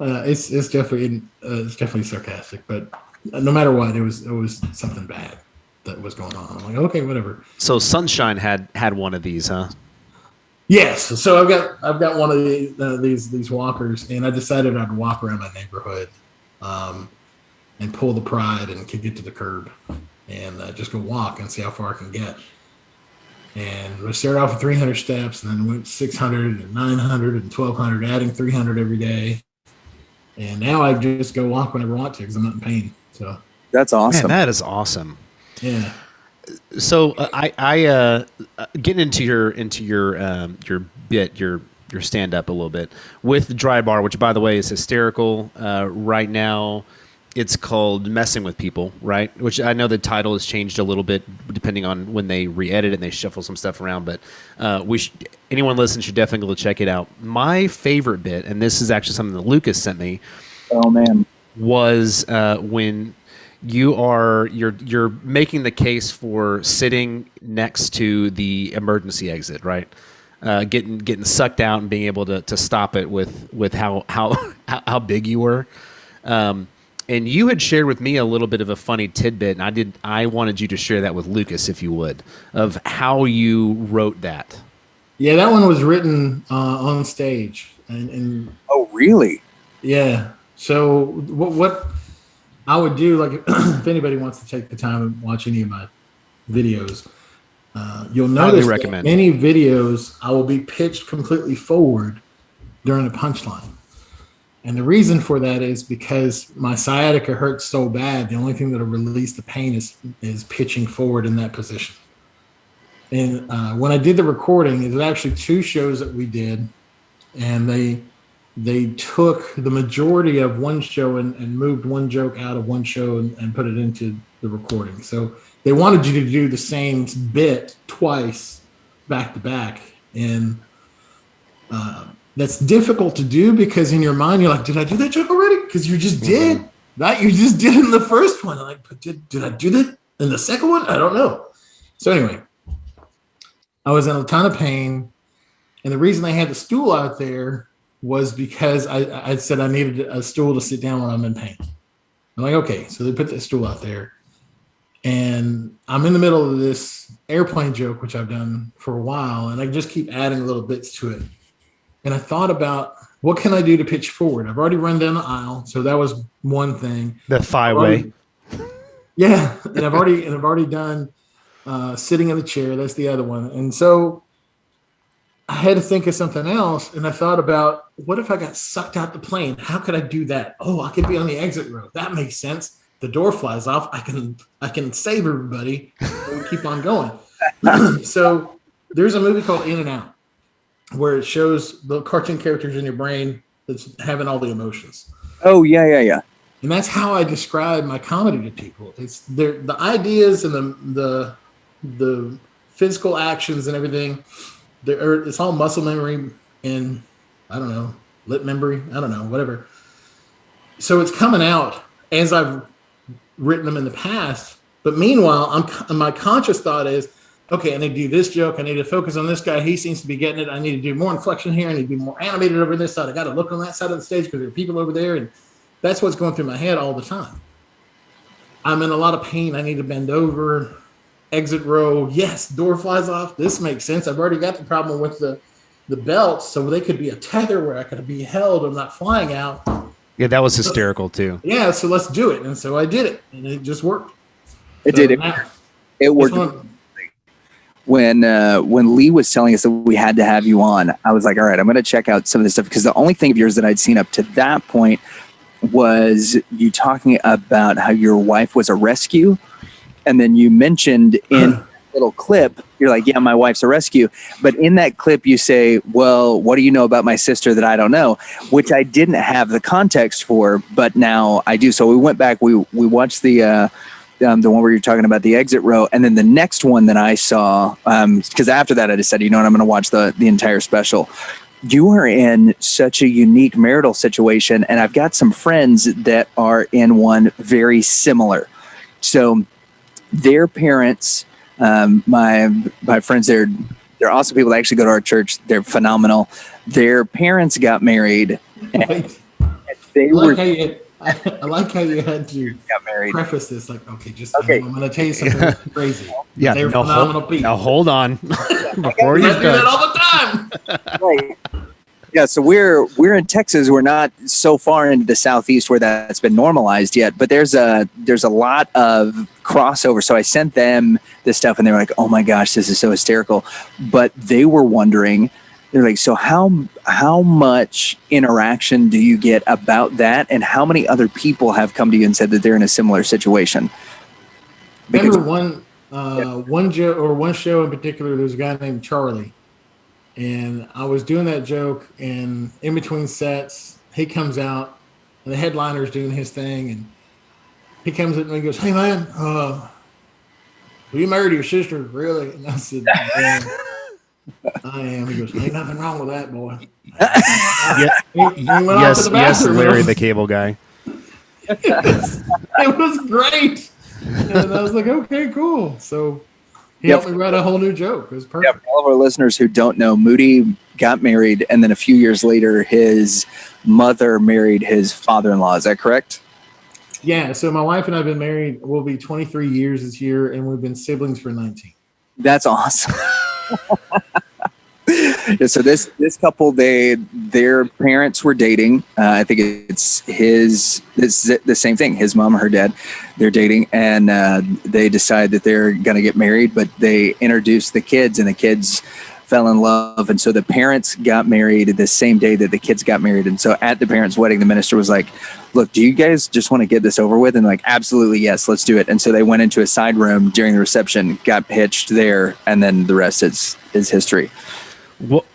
Speaker 10: It's definitely sarcastic, but no matter what, it was something bad that was going on. I'm like, okay, whatever.
Speaker 8: So Sunshine had one of these, huh?
Speaker 10: Yes. So I've got one of these walkers, and I decided I'd walk around my neighborhood, and pull the pride and kick it to the curb, and just go walk and see how far I can get. And we started off with 300 steps, and then went 600 and 900 and 1,200, adding 300 every day. And now I just go walk whenever I want to because I'm not in pain. So
Speaker 11: that's awesome.
Speaker 8: Man, that is awesome.
Speaker 10: Yeah.
Speaker 8: So I getting into your bit, your stand up a little bit with Dry Bar, which by the way is hysterical right now. It's called Messing with People, right? Which I know the title has changed a little bit depending on when they re-edit it and they shuffle some stuff around. But anyone listening should definitely go check it out. My favorite bit, and this is actually something that Lucas sent me.
Speaker 11: Oh man,
Speaker 8: was when you're making the case for sitting next to the emergency exit, right? Getting sucked out and being able to stop it with how big you were. And you had shared with me a little bit of a funny tidbit, and I wanted you to share that with Lucas, if you would, of how you wrote that.
Speaker 10: Yeah, that one was written on stage. And
Speaker 11: oh, really?
Speaker 10: Yeah. So what I would do, like if anybody wants to take the time and watch any of my videos, you'll notice that many videos I will be pitched completely forward during a punchline. And the reason for that is because my sciatica hurts so bad. The only thing that'll release the pain is pitching forward in that position. And when I did the recording, it was actually 2 shows that we did, and they took the majority of one show and moved one joke out of one show and put it into the recording. So they wanted you to do the same bit twice back to back. And that's difficult to do because in your mind, you're like, did I do that joke already? Because you just did. That you just did in the first one. Like, but did I do that in the second one? I don't know. So anyway, I was in a ton of pain. And the reason they had the stool out there was because I said I needed a stool to sit down when I'm in pain. I'm like, okay. So they put the stool out there. And I'm in the middle of this airplane joke, which I've done for a while. And I just keep adding little bits to it. And I thought about, what can I do to pitch forward? I've already run down the aisle. So that was one thing.
Speaker 8: The thigh-way.
Speaker 10: Yeah. And I've already done sitting in the chair. That's the other one. And so I had to think of something else, and I thought about, what if I got sucked out the plane? How could I do that? Oh, I could be on the exit row. That makes sense. The door flies off. I can save everybody and keep on going. So there's a movie called In and Out where it shows the cartoon characters in your brain that's having all the emotions.
Speaker 11: Oh, yeah.
Speaker 10: And that's how I describe my comedy to people. It's the ideas and the physical actions and everything it's all muscle memory and I don't know, lip memory. I don't know, whatever. So it's coming out as I've written them in the past. But meanwhile, my conscious thought is, okay, I need to do this joke. I need to focus on this guy. He seems to be getting it. I need to do more inflection here. I need to be more animated over this side. I got to look on that side of the stage because there are people over there. And that's what's going through my head all the time. I'm in a lot of pain. I need to bend over. Exit row. Yes, door flies off. This makes sense. I've already got the problem with the belts. So they could be a tether where I could be held. I'm not flying out.
Speaker 8: Yeah, that was hysterical too.
Speaker 10: Yeah, so let's do it. And so I did it. And it just worked.
Speaker 11: It did. It worked. When Lee was telling us that we had to have you on, I was like, all right, I'm going to check out some of this stuff, because the only thing of yours that I'd seen up to that point was you talking about how your wife was a rescue. And then you mentioned in a little clip, you're like, yeah, my wife's a rescue. But in that clip, you say, well, what do you know about my sister that I don't know? Which I didn't have the context for, but now I do. So we went back, we watched the one where you're talking about the exit row, and then the next one that I saw, because after that I just said, you know what, I'm going to watch the entire special. You are in such a unique marital situation, and I've got some friends that are in one very similar. So their parents, my friends, they're awesome people. They actually go to our church. They're phenomenal. Their parents got married, and they were.
Speaker 10: I like how you had to preface this, like, okay, I'm going to tell you something crazy.
Speaker 8: Yeah,
Speaker 10: they're phenomenal people.
Speaker 8: Now hold on before you
Speaker 10: do that all the time.
Speaker 11: Right. Yeah, so we're in Texas. We're not so far into the Southeast where that's been normalized yet, but there's a lot of crossover. So I sent them this stuff, and they were like, "Oh my gosh, this is so hysterical!" But they were wondering. They're like, so how much interaction do you get about that, and how many other people have come to you and said that they're in a similar situation? Because
Speaker 10: remember one show in particular, there's a guy named Charlie, and I was doing that joke, and in between sets, he comes out, and the headliner's doing his thing, and he comes up and he goes, "Hey man, you married your sister, really?" And I said, "Yeah, I am." He goes, "Ain't nothing wrong with that, boy."
Speaker 8: Yes, Larry the Cable Guy.
Speaker 10: It was great, and I was like, "Okay, cool." So he helped me write a whole new joke. It was perfect.
Speaker 11: Yeah, for all of our listeners who don't know, Moody got married, and then a few years later, his mother married his father-in-law. Is that correct?
Speaker 10: Yeah. So my wife and I have been married. We'll be 23 years this year, and we've been siblings for 19.
Speaker 11: That's awesome. Yeah, so this couple, their parents were dating. I think it's the same thing. His mom or her dad, they're dating, and they decide that they're going to get married. But they introduced the kids, and the kids fell in love. And so the parents got married the same day that the kids got married. And so at the parents' wedding, the minister was like, "Look, do you guys just want to get this over with?" And like, "Absolutely, yes, let's do it." And so they went into a side room during the reception, got hitched there, and then the rest is history.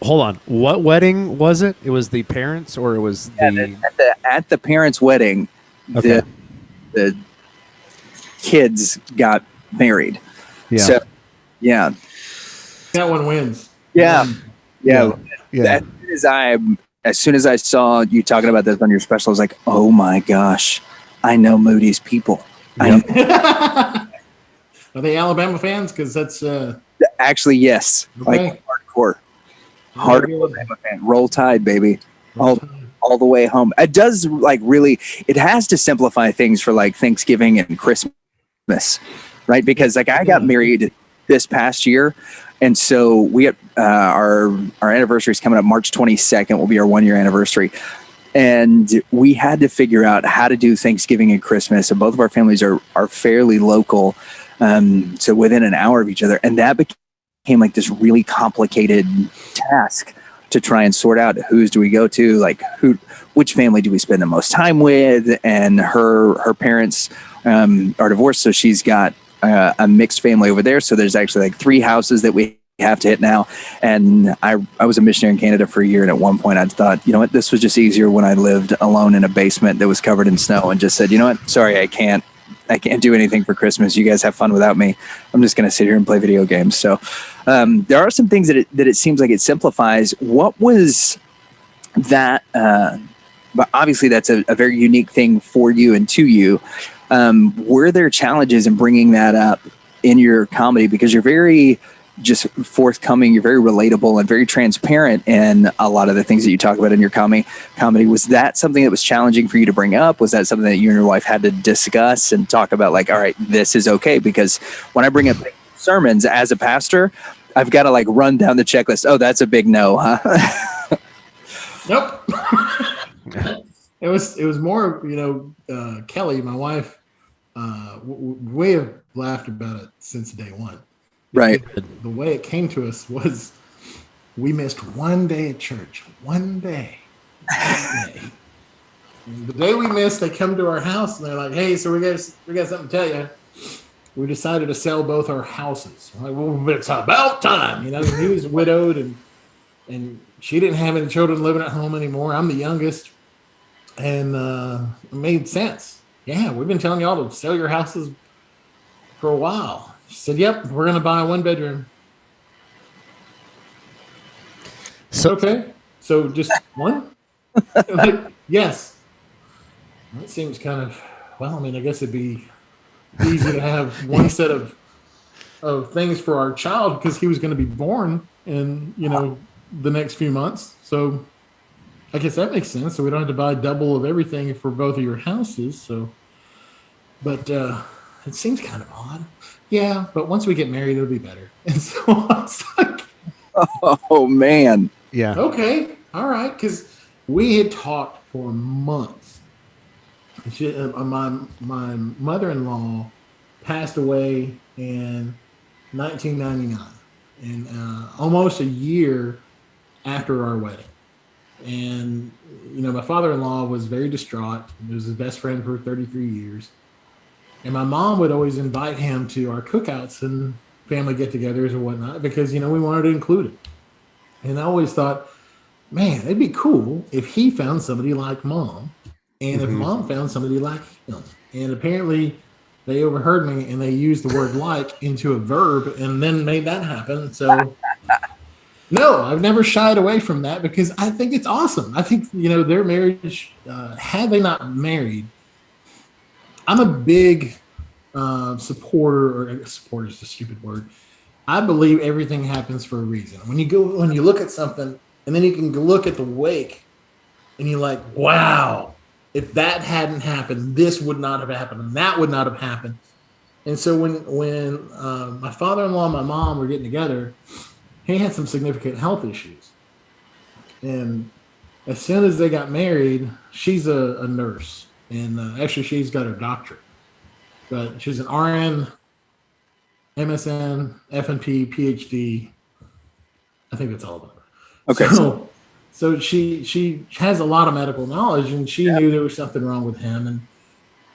Speaker 8: Hold on. What wedding was it? It was the parents, or it was
Speaker 11: at the parents' wedding,
Speaker 8: okay.
Speaker 11: the kids got married.
Speaker 8: Yeah.
Speaker 11: So, yeah.
Speaker 10: That one wins.
Speaker 11: Yeah. As soon as I saw you talking about this on your special, I was like, "Oh my gosh, I know Moody's people."
Speaker 8: Yep.
Speaker 10: Are they Alabama fans? Because that's
Speaker 11: actually, yes.
Speaker 10: Okay.
Speaker 11: Like hardcore Alabama fan. Roll Tide, baby. All the way home. It does it has to simplify things for like Thanksgiving and Christmas, right? Because like I got married this past year, and so we have our anniversary is coming up. March 22nd will be our 1-year anniversary, and we had to figure out how to do Thanksgiving and Christmas. And both of our families are fairly local, so within an hour of each other, and that became like this really complicated task to try and sort out whose do we go to, like which family do we spend the most time with. And her parents are divorced, so she's got a mixed family over there. So there's actually like 3 houses that we have to hit now. And I was a missionary in Canada for a year, and at one point I thought, you know what, this was just easier when I lived alone in a basement that was covered in snow, and just said, you know what, sorry, I can't I can't do anything for Christmas. You guys have fun without me. I'm just going to sit here and play video games. So there are some things that it seems like it simplifies. What was that? But obviously that's a very unique thing for you and to you. Were there challenges in bringing that up in your comedy? Because you're very just forthcoming, you're very relatable and very transparent in a lot of the things that you talk about in your comedy. Was that something that was challenging for you to bring up? Was that something that you and your wife had to discuss and talk about, like, all right, this is okay? Because when I bring up sermons as a pastor, I've got to like run down the checklist. Oh, that's a big no, huh?
Speaker 10: Nope. It was more, Kelly, my wife, we have laughed about it since day one.
Speaker 11: Right.
Speaker 10: The way it came to us was we missed one day at church. One day. The day we missed, they come to our house and they're like, "Hey, so we got something to tell you. We decided to sell both our houses." I'm like, well, it's about time. He was widowed and she didn't have any children living at home anymore. I'm the youngest. And it made sense. Yeah, we've been telling y'all to sell your houses for a while. She said, "Yep, we're going to buy a 1-bedroom."
Speaker 8: So,
Speaker 10: okay, so just one? Like, yes. That seems kind of, I guess it'd be easy to have one set of things for our child because he was going to be born in, the next few months. So I guess that makes sense. So we don't have to buy double of everything for both of your houses. So, but it seems kind of odd. Yeah, but once we get married, it'll be better. And so I was like,
Speaker 11: oh man.
Speaker 8: Yeah.
Speaker 10: Okay. All right. Because we had talked for months. My mother-in-law passed away in 1999, and almost a year after our wedding. And my father-in-law was very distraught. He was his best friend for 33 years. And my mom would always invite him to our cookouts and family get-togethers and whatnot because, we wanted to include him. And I always thought, man, it'd be cool if he found somebody like Mom and if Mom found somebody like him. And apparently they overheard me and they used the word like into a verb and then made that happen. So no, I've never shied away from that because I think it's awesome. I think, their marriage, had they not married, I'm a big supporter is a stupid word. I believe everything happens for a reason. When you look at something and then you can look at the wake and you're like, wow, if that hadn't happened, this would not have happened and that would not have happened. And so when my father-in-law and my mom were getting together, he had some significant health issues. And as soon as they got married, she's a nurse. And actually, she's got her doctorate. But she's an RN, MSN, FNP, PhD. I think that's all of them.
Speaker 11: Okay.
Speaker 10: So she has a lot of medical knowledge, and she knew there was something wrong with him, and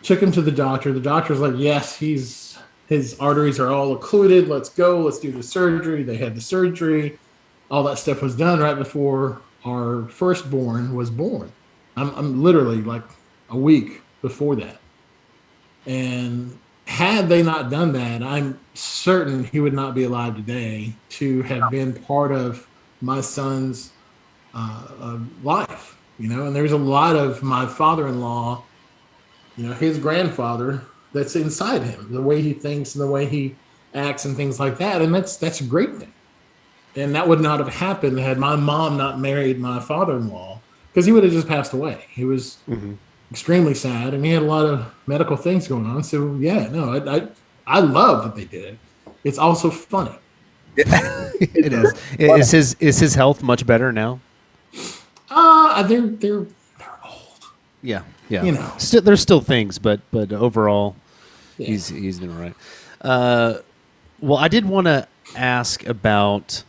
Speaker 10: took him to the doctor. The doctor's like, yes, his arteries are all occluded. Let's go. Let's do the surgery. They had the surgery. All that stuff was done right before our firstborn was born. I'm literally like a week before that. And had they not done that, I'm certain he would not be alive today to have been part of my son's life, and there's a lot of my father-in-law, his grandfather that's inside him, the way he thinks and the way he acts and things like that. And that's a great thing. And that would not have happened had my mom not married my father-in-law, because he would have just passed away. He was extremely sad, and he had a lot of medical things going on. So yeah, no, I love that they did it. It's also funny.
Speaker 8: It is. Is his health much better now?
Speaker 10: They're old.
Speaker 8: Yeah. There's still things, but overall, he's doing all right. Well, I did want to ask about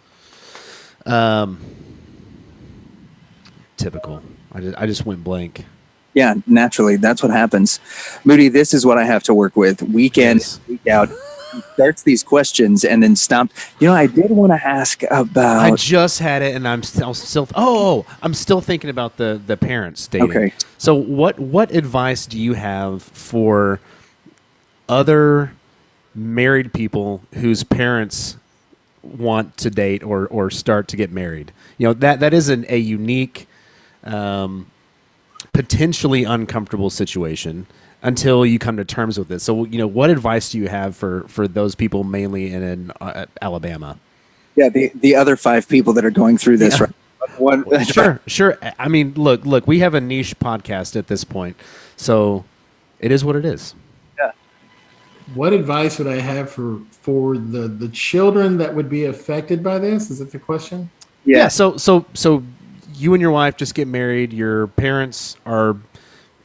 Speaker 8: typical. I just went blank.
Speaker 11: Yeah, naturally. That's what happens. Moody, this is what I have to work with week in, week out. He starts these questions and then stopped. I did want to ask about.
Speaker 8: I just had it, and I'm still. I'm still thinking about the parents dating.
Speaker 11: Okay.
Speaker 8: So what advice do you have for other married people whose parents want to date or start to get married. That isn't a unique, potentially uncomfortable situation until you come to terms with it. So, what advice do you have for those people mainly in Alabama?
Speaker 11: Yeah, the other 5 people that are going through this.
Speaker 8: Yeah.
Speaker 11: Right?
Speaker 8: Sure. I mean, look, we have a niche podcast at this point, so it is what it is.
Speaker 11: Yeah.
Speaker 10: What advice would I have for the children that would be affected by this? Is that the question?
Speaker 8: Yeah. So you and your wife just get married. Your parents are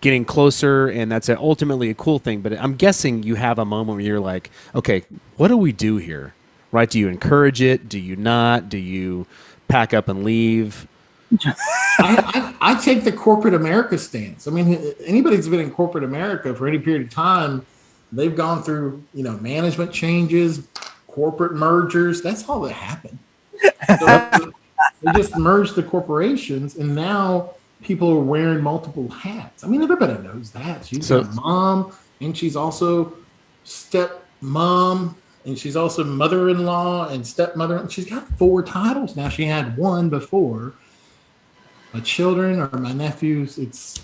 Speaker 8: getting closer, and that's ultimately a cool thing. But I'm guessing you have a moment where you're like, okay, what do we do here? Right? Do you encourage it? Do you not? Do you pack up and leave?
Speaker 10: I take the corporate America stance. I mean, anybody who's been in corporate America for any period of time, they've gone through, management changes, corporate mergers. That's all that happened. So they just merged the corporations, and now people are wearing multiple hats. I mean, everybody knows that. She's a mom, and she's also stepmom, and she's also mother-in-law and stepmother. And she's got 4 titles now. She had 1 before. My children or my nephews,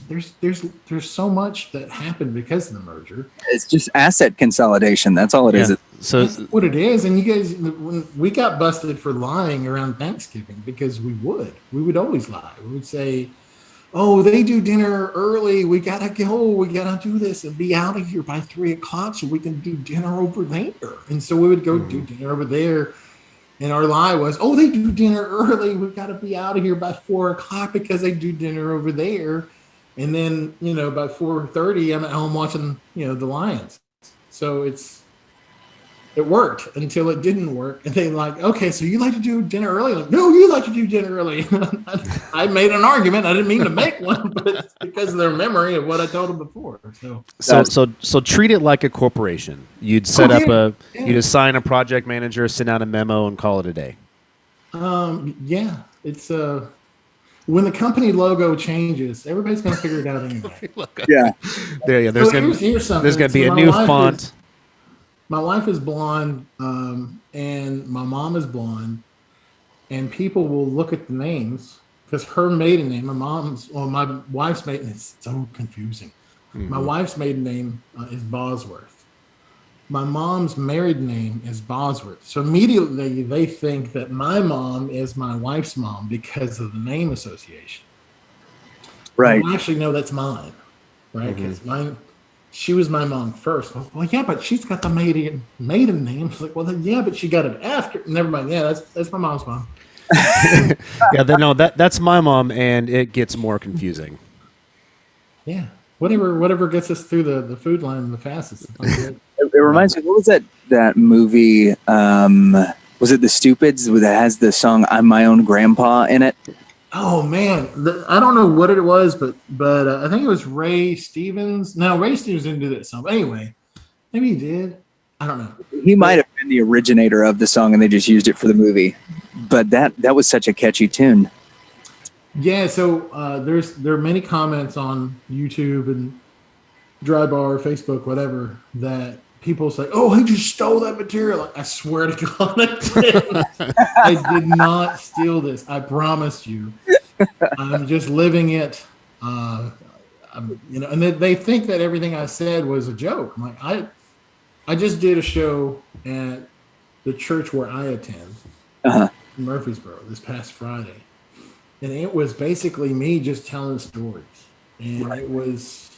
Speaker 10: there's so much that happened because of the merger.
Speaker 11: It's just asset consolidation. That's all it is.
Speaker 10: So that's what it is. And you guys, when we got busted for lying around Thanksgiving, because we would always lie. We would say, oh, they do dinner early. We gotta go. We gotta do this and be out of here by 3:00 so we can do dinner over there. And so we would go do dinner over there. And our lie was, oh, they do dinner early. We've got to be out of here by 4:00 because they do dinner over there. And then, by 4:30, I'm at home watching, the Lions. So it worked until it didn't work. And they like, okay, so you like to do dinner early? Like, no, you like to do dinner early. I made an argument. I didn't mean to make one, but it's because of their memory of what I told them before.
Speaker 8: So treat it like a corporation. You'd set up you'd assign a project manager, send out a memo, and call it a day.
Speaker 10: Yeah, it's when the company logo changes, everybody's going to figure it out anyway.
Speaker 11: Yeah.
Speaker 8: There's going to be a new font.
Speaker 10: My wife is blonde, and my mom is blonde, and people will look at the names because her maiden name, my wife's maiden name is so confusing. Mm-hmm. My wife's maiden name is Bosworth. My mom's married name is Bosworth. So immediately they think that my mom is my wife's mom because of the name association.
Speaker 11: Right.
Speaker 10: Well, actually, no, that's mine, right? Because she was my mom first. Well, yeah, but she's got the maiden name. It's like, well, then, yeah, but she got it after. Never mind. Yeah, that's my mom's mom.
Speaker 8: That's my mom, and it gets more confusing.
Speaker 10: Yeah, whatever gets us through the food line the fastest.
Speaker 11: It reminds me. What was that movie? Was it The Stupids that has the song "I'm My Own Grandpa" in it?
Speaker 10: Oh man, I don't know what it was, but I think it was Ray Stevens. No, Ray Stevens didn't do that song. But anyway, maybe he did. I don't know.
Speaker 11: He might have been the originator of the song, and they just used it for the movie. But that was such a catchy tune.
Speaker 10: Yeah. So there are many comments on YouTube and Drybar, Facebook, whatever, that people say, "Oh, he just stole that material." I swear to God, I did not steal this. I promise you. I'm just living it. And they think that everything I said was a joke. I'm like, I just did a show at the church where I attend, in Murfreesboro, this past Friday, and it was basically me just telling stories, and it was.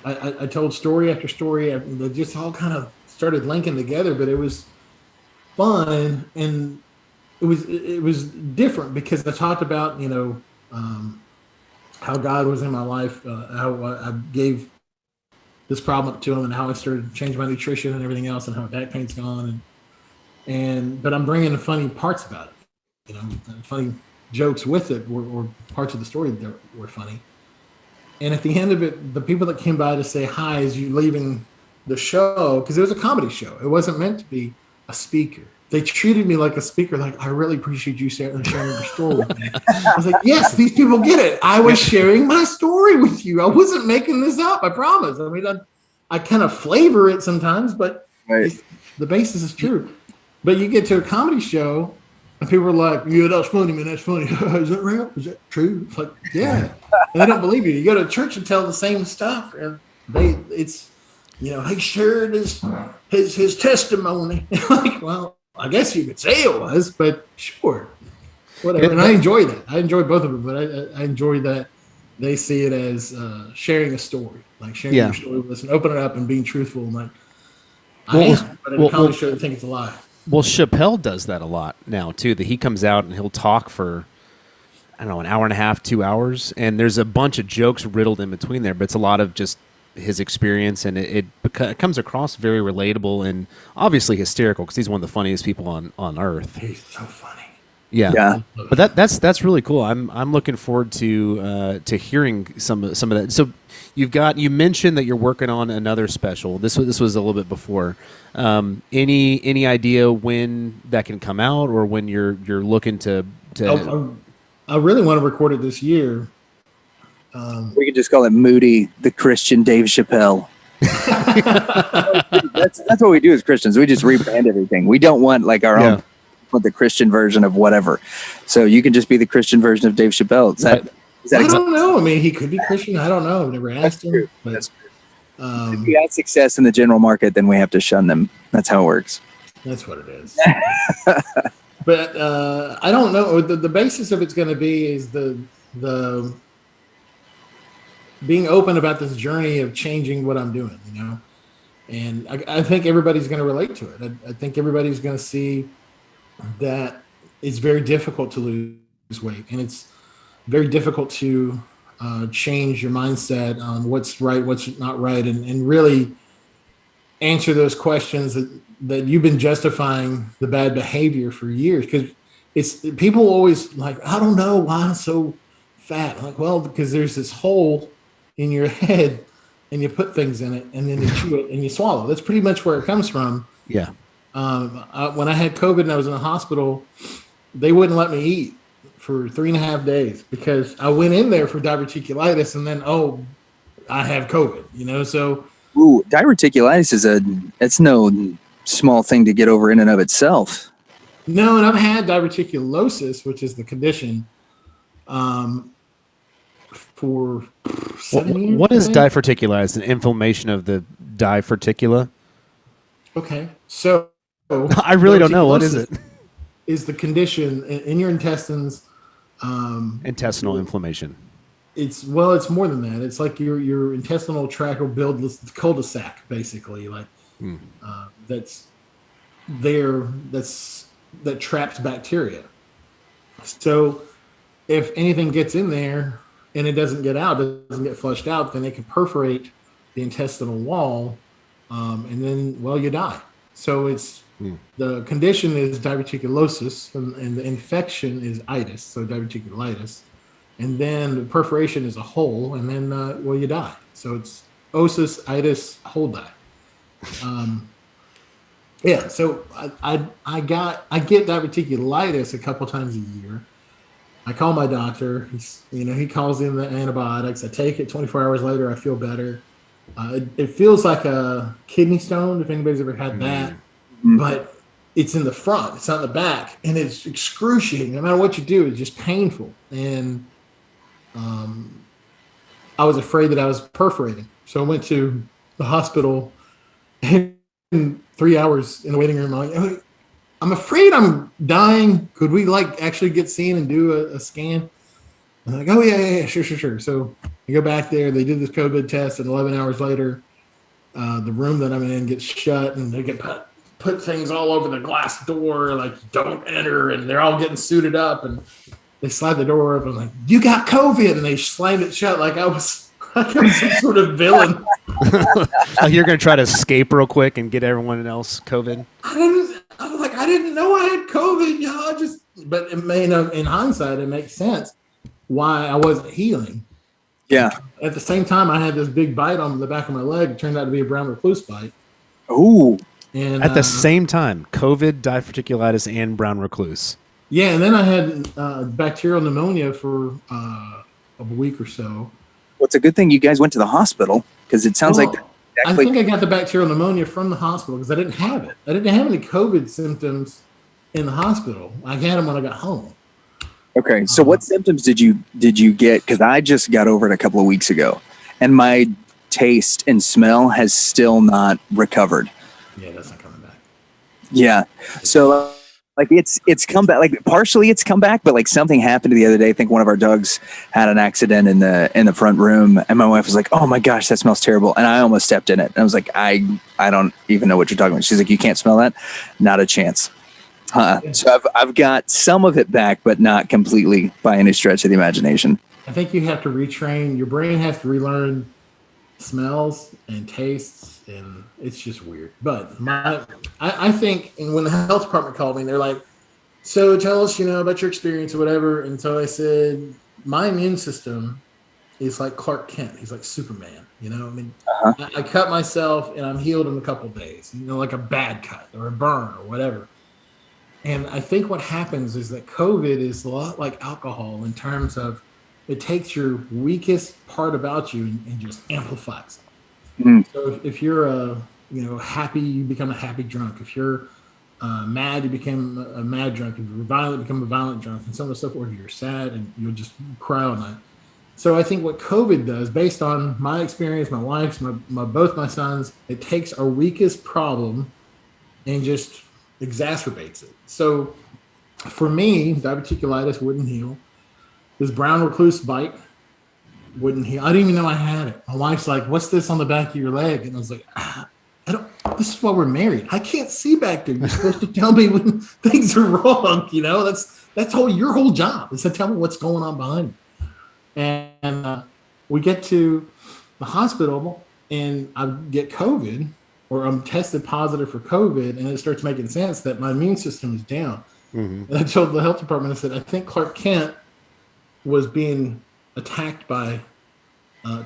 Speaker 10: I told story after story. They just all kind of started linking together, but it was fun, and it was different because I talked about how God was in my life, how I gave this problem up to Him, and how I started to change my nutrition and everything else, and how back pain's gone, but I'm bringing the funny parts about it, funny jokes with it, or parts of the story that were funny. And at the end of it, the people that came by to say hi as you leaving the show, because it was a comedy show. It wasn't meant to be a speaker. They treated me like a speaker, like, I really appreciate you sharing your story with me. I was like, yes, these people get it. I was sharing my story with you. I wasn't making this up. I promise. I mean, I kind of flavor it sometimes, but the basis is true. But you get to a comedy show and people are like, yeah, that's funny, man. That's funny. Is that real? Is that true? It's like, yeah. And they don't believe you. You go to church and tell the same stuff. And he shared his testimony. Like, well, I guess you could say it was, but sure. Whatever. And I enjoy that. I enjoy both of them, but I enjoy that they see it as sharing a story, like sharing your story with us and open it up and being truthful. And like, but in a comedy show, they think it's a lie.
Speaker 8: Well, Chappelle does that a lot now too. That he comes out and he'll talk for, I don't know, an hour and a half, 2 hours, and there's a bunch of jokes riddled in between there, but it's a lot of just his experience, and it comes across very relatable and obviously hysterical because he's one of the funniest people on earth.
Speaker 10: He's so funny.
Speaker 8: Yeah. But that's really cool. I'm looking forward to hearing some of that. So you mentioned that you're working on another special. This was a little bit before. Any idea when that can come out or when you're looking to?
Speaker 10: I really want to record it this year.
Speaker 11: We could just call it Moody, the Christian Dave Chappelle. That's what we do as Christians. We just rebrand everything. We don't want like our own. The Christian version of whatever, so you can just be the Christian version of Dave Chappelle. Is that
Speaker 10: I don't know. I mean, he could be Christian. I don't know. I've never asked him. But,
Speaker 11: that's true. If we had success in the general market, then we have to shun them. That's how it works.
Speaker 10: That's what it is. But I don't know. The basis of it's going to be is the being open about this journey of changing what I'm doing. And I think everybody's going to relate to it. I think everybody's going to see that it's very difficult to lose weight, and it's very difficult to change your mindset on what's right, what's not right, and really answer those questions that you've been justifying the bad behavior for years. Because it's people always like, I don't know why I'm so fat. Like, well, because there's this hole in your head, and you put things in it, and then you chew it and you swallow. That's pretty much where it comes from.
Speaker 8: Yeah.
Speaker 10: When I had COVID and I was in the hospital, they wouldn't let me eat for 3.5 days because I went in there for diverticulitis and then, I have COVID, so.
Speaker 11: Ooh, diverticulitis it's no small thing to get over in and of itself.
Speaker 10: No, and I've had diverticulosis, which is the condition, for 7 years.
Speaker 8: What is diverticulitis? An inflammation of the diverticula?
Speaker 10: Okay, so
Speaker 8: I really don't know. What is it?
Speaker 10: Is the condition in your intestines?
Speaker 8: Intestinal inflammation.
Speaker 10: It's more than that. It's like your intestinal tract will build this cul-de-sac, basically, like that traps bacteria. So if anything gets in there and it doesn't get out, doesn't get flushed out, then it can perforate the intestinal wall, and then you die. So it's the condition is diverticulosis, and the infection is itis, so diverticulitis, and then the perforation is a hole, and then you die. So it's osis, itis, hole die. So I get diverticulitis a couple times a year. I call my doctor. He calls in the antibiotics. I take it. 24 hours later, I feel better. It feels like a kidney stone, if anybody's ever had that, but it's in the front, it's not in the back, and it's excruciating. No matter what you do, it's just painful. And I was afraid that I was perforating. So I went to the hospital, and 3 hours in the waiting room, I'm like, I'm afraid I'm dying. Could we actually get seen and do a scan? I'm like, oh yeah, sure. So I go back there. They did this COVID test, and 11 hours later, the room that I'm in gets shut, and they get put things all over the glass door, like don't enter, and they're all getting suited up, and they slide the door open, like, you got COVID, and they slammed it shut like I was some sort of villain.
Speaker 8: You're going to try to escape real quick and get everyone else COVID?
Speaker 10: I didn't know I had COVID, but in hindsight, it makes sense why I wasn't healing.
Speaker 11: Yeah.
Speaker 10: At the same time, I had this big bite on the back of my leg. It turned out to be a brown recluse bite.
Speaker 11: Ooh.
Speaker 10: And
Speaker 8: at the same time, COVID, diverticulitis, and brown recluse.
Speaker 10: Yeah, and then I had bacterial pneumonia for a week or so.
Speaker 11: Well, it's a good thing you guys went to the hospital, because it sounds like
Speaker 10: I think I got the bacterial pneumonia from the hospital because I didn't have it. I didn't have any COVID symptoms in the hospital. I had them when I got home.
Speaker 11: Okay, so what symptoms did you get? Because I just got over it a couple of weeks ago, and my taste and smell has still not recovered.
Speaker 10: Yeah, that's not coming back.
Speaker 11: Yeah, so like it's come back. Like partially it's come back, but like something happened the other day. I think one of our dogs had an accident in the front room, and my wife was like, "Oh my gosh, that smells terrible!" And I almost stepped in it. And I was like, "I don't even know what you're talking about." She's like, "You can't smell that? Not a chance." So I've got some of it back, but not completely by any stretch of the imagination.
Speaker 10: I think you have to retrain. Your brain has to relearn smells and tastes, and it's just weird. But I think, and when the health department called me, they're like, "So tell us, about your experience or whatever." And so I said, "My immune system is like Clark Kent. He's like Superman. I cut myself and I'm healed in a couple of days. Like a bad cut or a burn or whatever." And I think what happens is that COVID is a lot like alcohol in terms of it takes your weakest part about you and just amplifies it. Mm. So if you're happy, you become a happy drunk. If you're mad, you become a mad drunk. If you're violent, you become a violent drunk, and so on and so forth. If you're sad, and you'll just cry all night. So I think what COVID does, based on my experience, my wife's, both my sons, it takes our weakest problem and just exacerbates it. So for me, diverticulitis wouldn't heal. This brown recluse bite wouldn't heal. I didn't even know I had it. My wife's like, "What's this on the back of your leg?" And I was like, this is why we're married. I can't see back there. You're supposed to tell me when things are wrong. That's your whole job is to tell me what's going on behind me. And we get to the hospital and I get COVID, or I'm tested positive for COVID, and it starts making sense that my immune system is down. Mm-hmm. And I told the health department, I said, "I think Clark Kent was being attacked by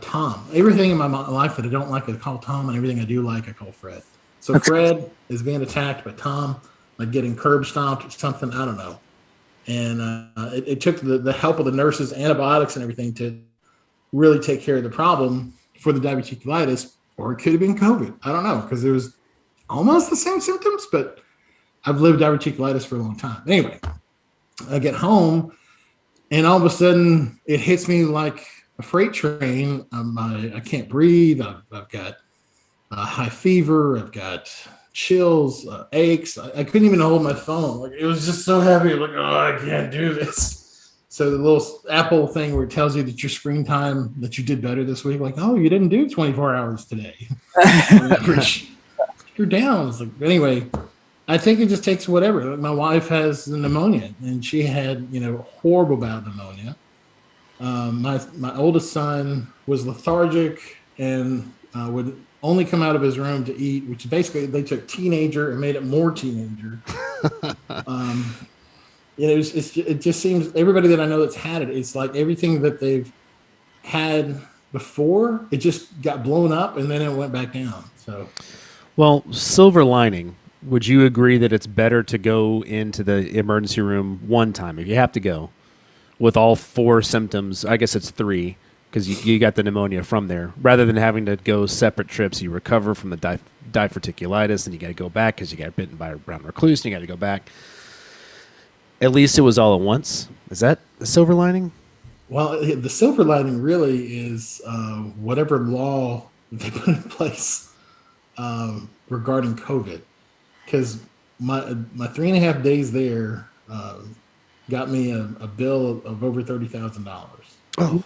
Speaker 10: Tom. Everything in my life that I don't like, I call Tom, and everything I do like, I call Fred. So Fred is being attacked by Tom, like getting curb stomped or something. I don't know. And it took the help of the nurses, antibiotics and everything to really take care of the problem for the diverticulitis, or it could have been COVID. I don't know, because it was almost the same symptoms, but I've lived diverticulitis for a long time. Anyway, I get home, and all of a sudden it hits me like a freight train. I can't breathe. I've got high fever. I've got chills, aches. I couldn't even hold my phone. Like, it was just so heavy. Like, I can't do this. So the little Apple thing where it tells you that your screen time, that you did better this week, like, "Oh, you didn't do 24 hours today." You're down. It's like, anyway, I think it just takes whatever. My wife has pneumonia, and she had, horrible bout of pneumonia. My oldest son was lethargic and would only come out of his room to eat, which basically they took teenager and made it more teenager. It just seems everybody that I know that's had it, it's like everything that they've had before, it just got blown up and then it went back down. So,
Speaker 8: well, silver lining. Would you agree that it's better to go into the emergency room one time if you have to go with all 4 symptoms? I guess it's 3 because you got the pneumonia from there, rather than having to go separate trips. You recover from the diverticulitis and you got to go back because you got bitten by a brown recluse and you got to go back. At least it was all at once. Is that the silver lining?
Speaker 10: Well, the silver lining really is whatever law they put in place regarding COVID. Because my 3.5 days there got me a bill of over $30,000.
Speaker 11: Oh.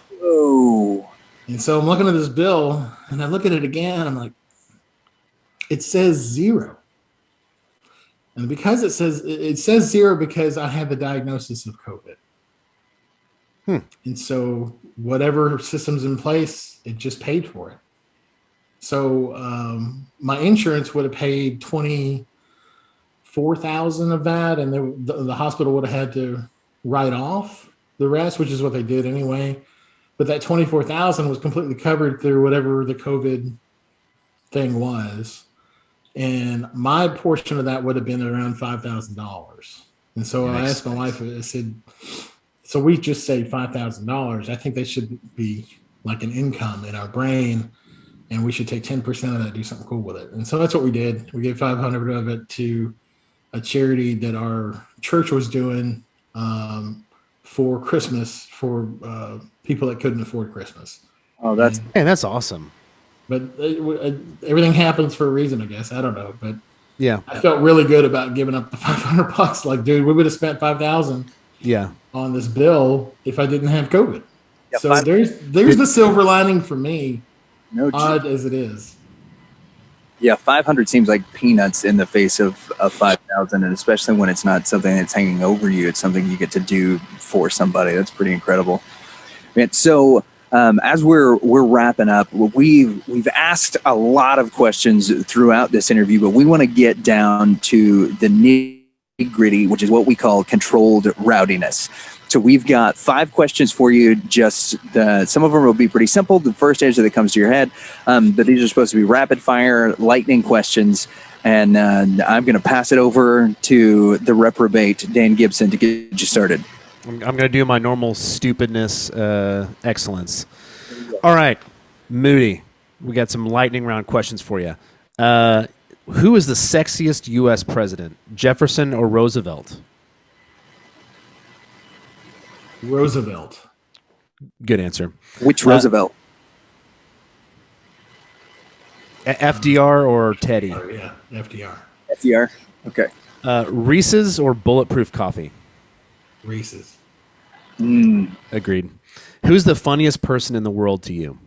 Speaker 10: And so I'm looking at this bill, and I look at it again, I'm like, it says 0. And because it says 0 because I had the diagnosis of COVID. And so whatever system's in place, it just paid for it. So my insurance would have paid $24,000 of that, and the hospital would have had to write off the rest, which is what they did anyway. But that $24,000 was completely covered through whatever the COVID thing was. And my portion of that would have been around $5,000. And so I asked my wife, I said, so we just saved $5,000. I think they should be like an income in our brain. and we should take 10% of that, do something cool with it. And so that's what we did. We gave 500 of it to a charity that our church was doing for Christmas for people that couldn't afford Christmas.
Speaker 11: Oh, that's
Speaker 8: awesome.
Speaker 10: But everything happens for a reason, I guess. I don't know, but
Speaker 8: yeah,
Speaker 10: I felt really good about giving up the $500. Like, dude, we would have spent $5,000 on this bill if I didn't have COVID. Yeah, so there's the silver lining for me. Odd as it is.
Speaker 11: Yeah, 500 seems like peanuts in the face of 5,000, and especially when it's not something that's hanging over you. It's something you get to do for somebody. That's pretty incredible. And so as we're wrapping up, we've asked a lot of questions throughout this interview, but we want to get down to the nitty-gritty, which is what we call controlled rowdiness. So we've got 5 questions for you. Some of them will be pretty simple. The first answer that comes to your head, but these are supposed to be rapid fire, lightning questions. And I'm going to pass it over to the reprobate, Dan Gibson, to get you started.
Speaker 8: I'm going to do my normal stupidness excellence. All right, Moody, we got some lightning round questions for you. Who is the sexiest U.S. president, Jefferson or Roosevelt?
Speaker 10: Roosevelt.
Speaker 8: Good answer.
Speaker 11: Which Roosevelt?
Speaker 8: FDR or Teddy?
Speaker 10: Yeah, FDR.
Speaker 11: FDR. Okay.
Speaker 8: Reese's or Bulletproof coffee?
Speaker 10: Reese's.
Speaker 8: Agreed. Who's the funniest person in the world to you?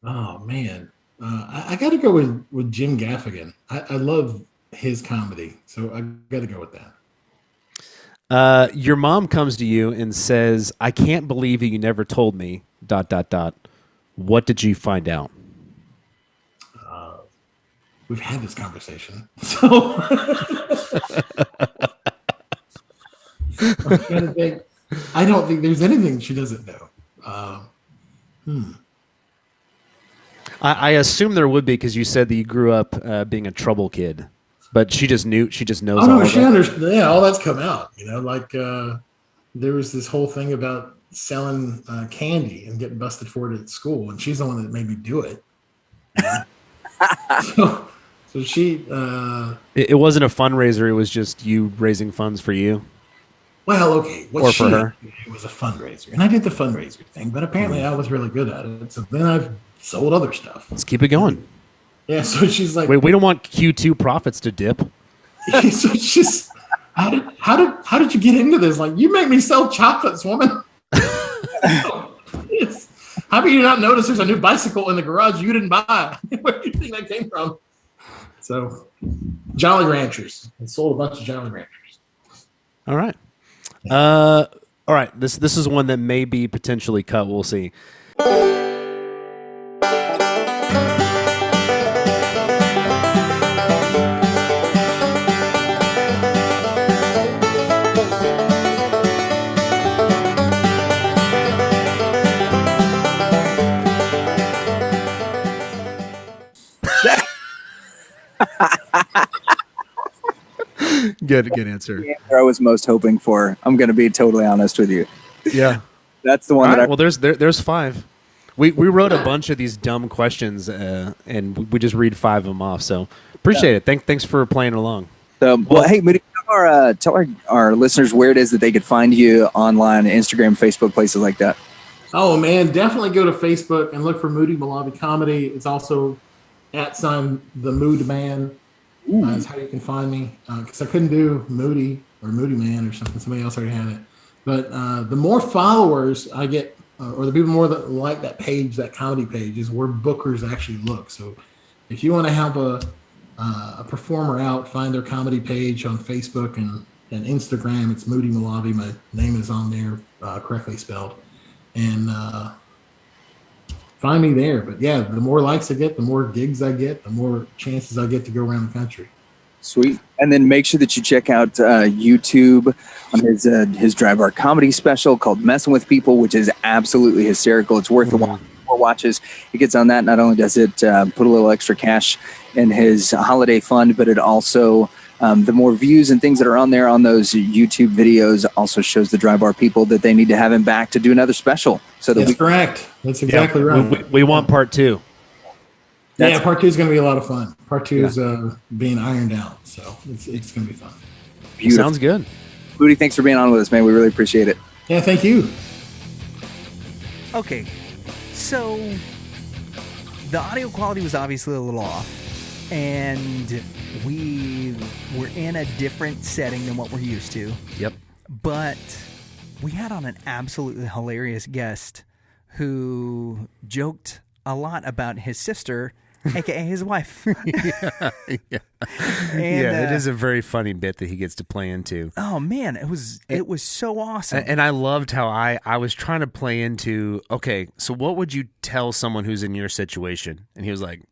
Speaker 10: Oh man, I got to go with Jim Gaffigan. I love his comedy, so I got to go with that.
Speaker 8: Your mom comes to you and says, "I can't believe you never told me." ... What did you find out?
Speaker 10: We've had this conversation, so I'm trying to think. I don't think there's anything she doesn't know.
Speaker 8: I assume there would be, because you said that you grew up being a trouble kid, but she just knows.
Speaker 10: Oh no, she understands. Yeah, all that's come out. Like there was this whole thing about selling candy and getting busted for it at school, and she's the one that made me do it. So she.
Speaker 8: It wasn't a fundraiser. It was just you raising funds for you.
Speaker 10: Well, okay.
Speaker 8: Or for her.
Speaker 10: It was a fundraiser. And I did the fundraiser thing, but apparently I was really good at it. So then I've sold other stuff.
Speaker 8: Let's keep it going.
Speaker 10: Yeah, so she's like...
Speaker 8: Wait, we don't want Q2 profits to dip.
Speaker 10: So she's... How did you get into this? Like, you make me sell chocolates, woman. Yes. How about you not notice there's a new bicycle in the garage you didn't buy? Where do you think that came from? So, Jolly Ranchers. I sold a bunch of Jolly Ranchers.
Speaker 8: All right. All right. This is one that may be potentially cut. We'll see. Good answer.
Speaker 11: The answer I was most hoping for. I'm going to be totally honest with you.
Speaker 8: Yeah,
Speaker 11: that's the one.
Speaker 8: Right, well, there's 5. We wrote a bunch of these dumb questions, and we just read 5 of them off. So appreciate it. Thanks for playing along.
Speaker 11: Well, hey, Moody, tell our listeners where it is that they could find you online, Instagram, Facebook, places like that.
Speaker 10: Oh man, definitely go to Facebook and look for Moody Molavi Comedy. It's also @ the Mood Man. Is how you can find me, because I couldn't do Moody or Moody Man or something. Somebody else already had it. But the more followers I get, or the people more that like that page, that comedy page, is where bookers actually look. So if you want to help a performer out, find their comedy page on Facebook and Instagram. It's Moody Molavi. My name is on there, correctly spelled. And find me there. But yeah, the more likes I get, the more gigs I get, the more chances I get to go around the country.
Speaker 11: Sweet. And then make sure that you check out YouTube on his Dry Bar comedy special called Messing with People, which is absolutely hysterical. It's worth the more watches he gets on that. Not only does it put a little extra cash in his holiday fund, but it also the more views and things that are on there on those YouTube videos also shows the Dry Bar people that they need to have him back to do another special. So
Speaker 10: that's correct. That's exactly right.
Speaker 8: We want part 2.
Speaker 10: Yeah, part 2 is going to be a lot of fun. Part 2 is being ironed out, so it's going to be fun.
Speaker 11: Beautiful.
Speaker 8: Sounds good.
Speaker 11: Moody, thanks for being on with us, man. We really appreciate it.
Speaker 10: Yeah, thank you.
Speaker 3: Okay, so the audio quality was obviously a little off, and we were in a different setting than what we're used to.
Speaker 8: Yep.
Speaker 3: But we had on an absolutely hilarious guest who joked a lot about his sister, aka his wife.
Speaker 8: Yeah. It is a very funny bit that he gets to play into.
Speaker 3: Oh man, it was so awesome.
Speaker 8: And I loved how I was trying to play into, okay, so what would you tell someone who's in your situation? And he was like,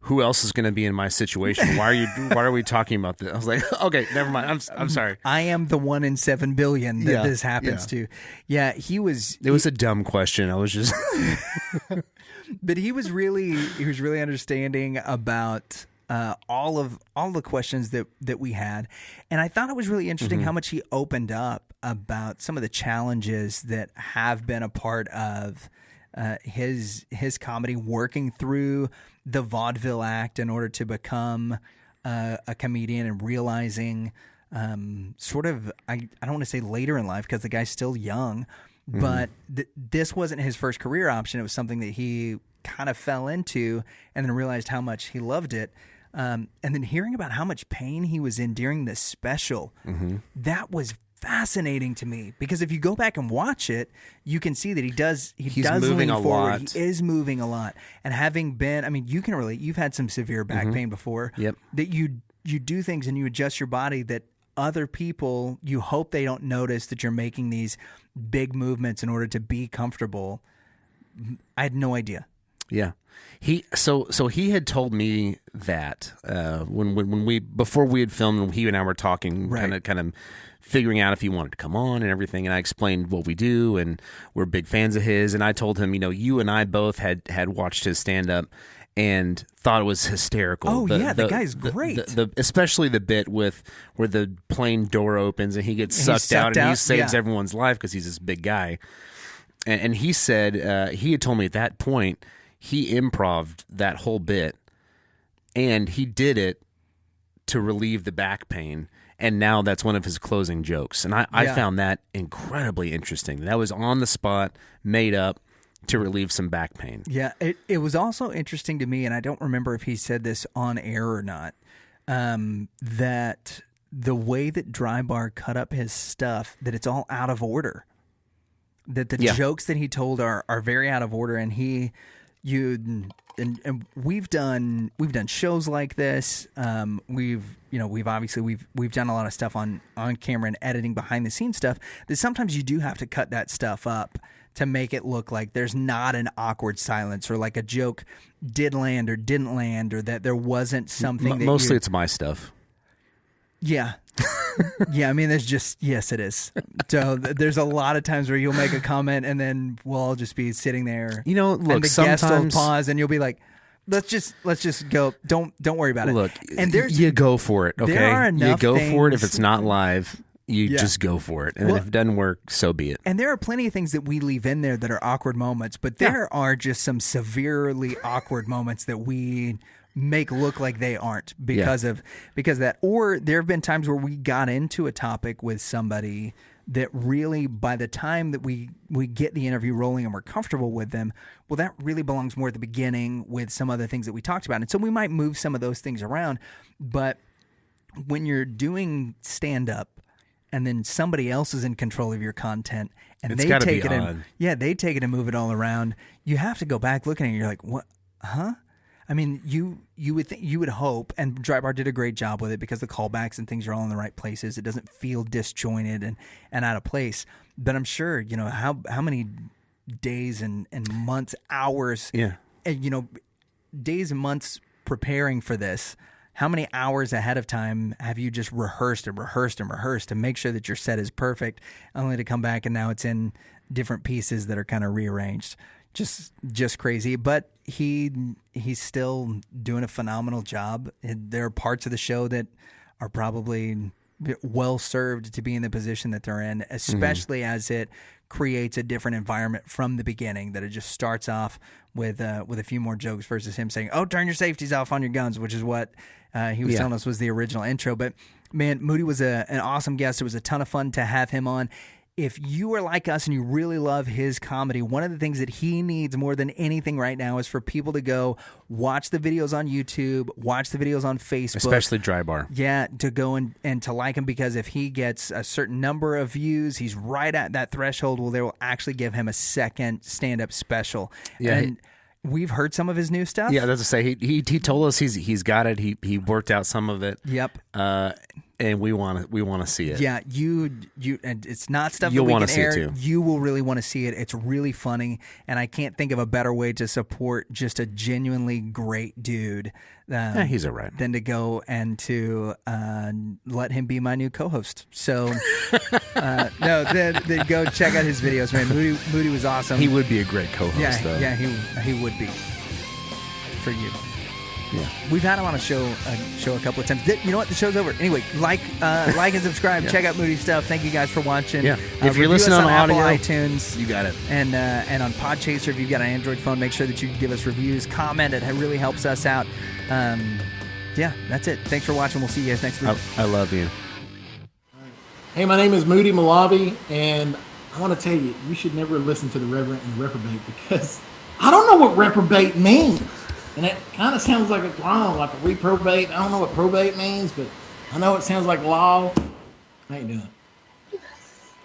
Speaker 8: who else is going to be in my situation? Why are we talking about this? I was like, okay, never mind. I'm sorry.
Speaker 3: I am the 1 in 7 billion that this happens to. Yeah,
Speaker 8: It was a dumb question. I was just
Speaker 3: but he was really understanding about all the questions that we had, and I thought it was really interesting how much he opened up about some of the challenges that have been a part of his comedy, working through the Vaudeville act in order to become a comedian, and realizing sort of I don't want to say later in life because the guy's still young. But this wasn't his first career option. It was something that he kind of fell into and then realized how much he loved it. And then hearing about how much pain he was in during this special, that was fascinating to me. Because if you go back and watch it, you can see that he's moving lean forward.
Speaker 8: Lot.
Speaker 3: He is moving a lot. And having been, I mean, you can relate. You've had some severe back pain before.
Speaker 8: Yep.
Speaker 3: That you do things and you adjust your body that other people, you hope they don't notice that you're making these big movements in order to be comfortable. I had no idea.
Speaker 8: Yeah. He had told me that when we before we had filmed, he and I were talking, kind of figuring out if he wanted to come on and everything, and I explained what we do, and we're big fans of his, and I told him, you and I both had watched his stand up and thought it was hysterical.
Speaker 3: Oh, the guy's great.
Speaker 8: Especially the bit where the plane door opens and he gets sucked out and he saves everyone's life because he's this big guy. And he said, he had told me at that point, he improv'd that whole bit, and he did it to relieve the back pain. And now that's one of his closing jokes. And I found that incredibly interesting. That was on the spot, made up, to relieve some back pain.
Speaker 3: Yeah, it was also interesting to me, and I don't remember if he said this on air or not, that the way that Dry Bar cut up his stuff, that it's all out of order. That the jokes that he told are very out of order, and and we've done shows like this. We've done a lot of stuff on camera and editing behind the scenes stuff that sometimes you do have to cut that stuff up to make it look like there's not an awkward silence, or like a joke did land or didn't land, or that there wasn't something that
Speaker 8: mostly it's my stuff.
Speaker 3: Yeah. Yeah, I mean, yes, it is. So there's a lot of times where you'll make a comment and then we'll all just be sitting there.
Speaker 8: Look,
Speaker 3: and the guest will
Speaker 8: sometimes
Speaker 3: pause and you'll be like, let's just go. Don't worry about it.
Speaker 8: Look,
Speaker 3: and
Speaker 8: you go for it, okay?
Speaker 3: There are enough
Speaker 8: you go for it if
Speaker 3: things-
Speaker 8: it's not live. You just go for it. And then if it doesn't work, so be it.
Speaker 3: And there are plenty of things that we leave in there that are awkward moments, but there are just some severely awkward moments that we make look like they aren't because of that. Or there have been times where we got into a topic with somebody that really, by the time that we get the interview rolling and we're comfortable with them, well, that really belongs more at the beginning with some other things that we talked about. And so we might move some of those things around. But when you're doing stand-up, and then somebody else is in control of your content, and
Speaker 8: It's
Speaker 3: they
Speaker 8: gotta
Speaker 3: take
Speaker 8: be
Speaker 3: it
Speaker 8: odd.
Speaker 3: they take it and move it all around. You have to go back looking at it, and you're like, what? Huh? I mean, you would hope, and Dry Bar did a great job with it because the callbacks and things are all in the right places. It doesn't feel disjointed and out of place. But I'm sure, how many days and months, hours, days and months preparing for this. How many hours ahead of time have you just rehearsed and rehearsed and rehearsed to make sure that your set is perfect, only to come back and now it's in different pieces that are kind of rearranged? Just crazy. But he's still doing a phenomenal job. There are parts of the show that are probably well served to be in the position that they're in, especially as it creates a different environment from the beginning. That it just starts off with a few more jokes versus him saying, "Oh, turn your safeties off on your guns," which is what he was telling us was the original intro. But man, Moody was an awesome guest. It was a ton of fun to have him on. If you are like us and you really love his comedy, one of the things that he needs more than anything right now is for people to go watch the videos on YouTube, watch the videos on Facebook.
Speaker 8: Especially Dry Bar.
Speaker 3: Yeah, to go and to like him, because if he gets a certain number of views, he's right at that threshold where they will actually give him a second stand-up special.
Speaker 8: Yeah,
Speaker 3: and we've heard some of his new stuff.
Speaker 8: Yeah, that's to say he told us he's got it. He worked out some of it.
Speaker 3: Yep.
Speaker 8: And we want to see it.
Speaker 3: Yeah, you and it's not stuff
Speaker 8: You'll
Speaker 3: that we
Speaker 8: wanna
Speaker 3: can
Speaker 8: see it
Speaker 3: air.
Speaker 8: too.
Speaker 3: You will really want to see it. It's really funny, and I can't think of a better way to support just a genuinely great dude.
Speaker 8: He's all right.
Speaker 3: Than to go and to let him be my new co-host. So then go check out his videos, man. Moody was awesome.
Speaker 8: He would be a great co-host. though.
Speaker 3: Yeah, he would be for you.
Speaker 8: Yeah.
Speaker 3: We've had him on a show a couple of times. You know what? The show's over. Anyway, like and subscribe. Check out Moody's stuff. Thank you guys for watching.
Speaker 8: Yeah. If you're
Speaker 3: review us
Speaker 8: listening on
Speaker 3: Apple
Speaker 8: audio,
Speaker 3: iTunes,
Speaker 8: you got it.
Speaker 3: And on Podchaser, if you've got an Android phone, make sure that you give us reviews, comment. It really helps us out. Yeah, that's it. Thanks for watching. We'll see you guys next week.
Speaker 8: I love you.
Speaker 10: Hey, my name is Moody Molavi, and I want to tell you, you should never listen to the Reverend and Reprobate, because I don't know what reprobate means. And it kind of sounds like it's wrong, like a reprobate. I don't know what probate means, but I know it sounds like law. How you doing?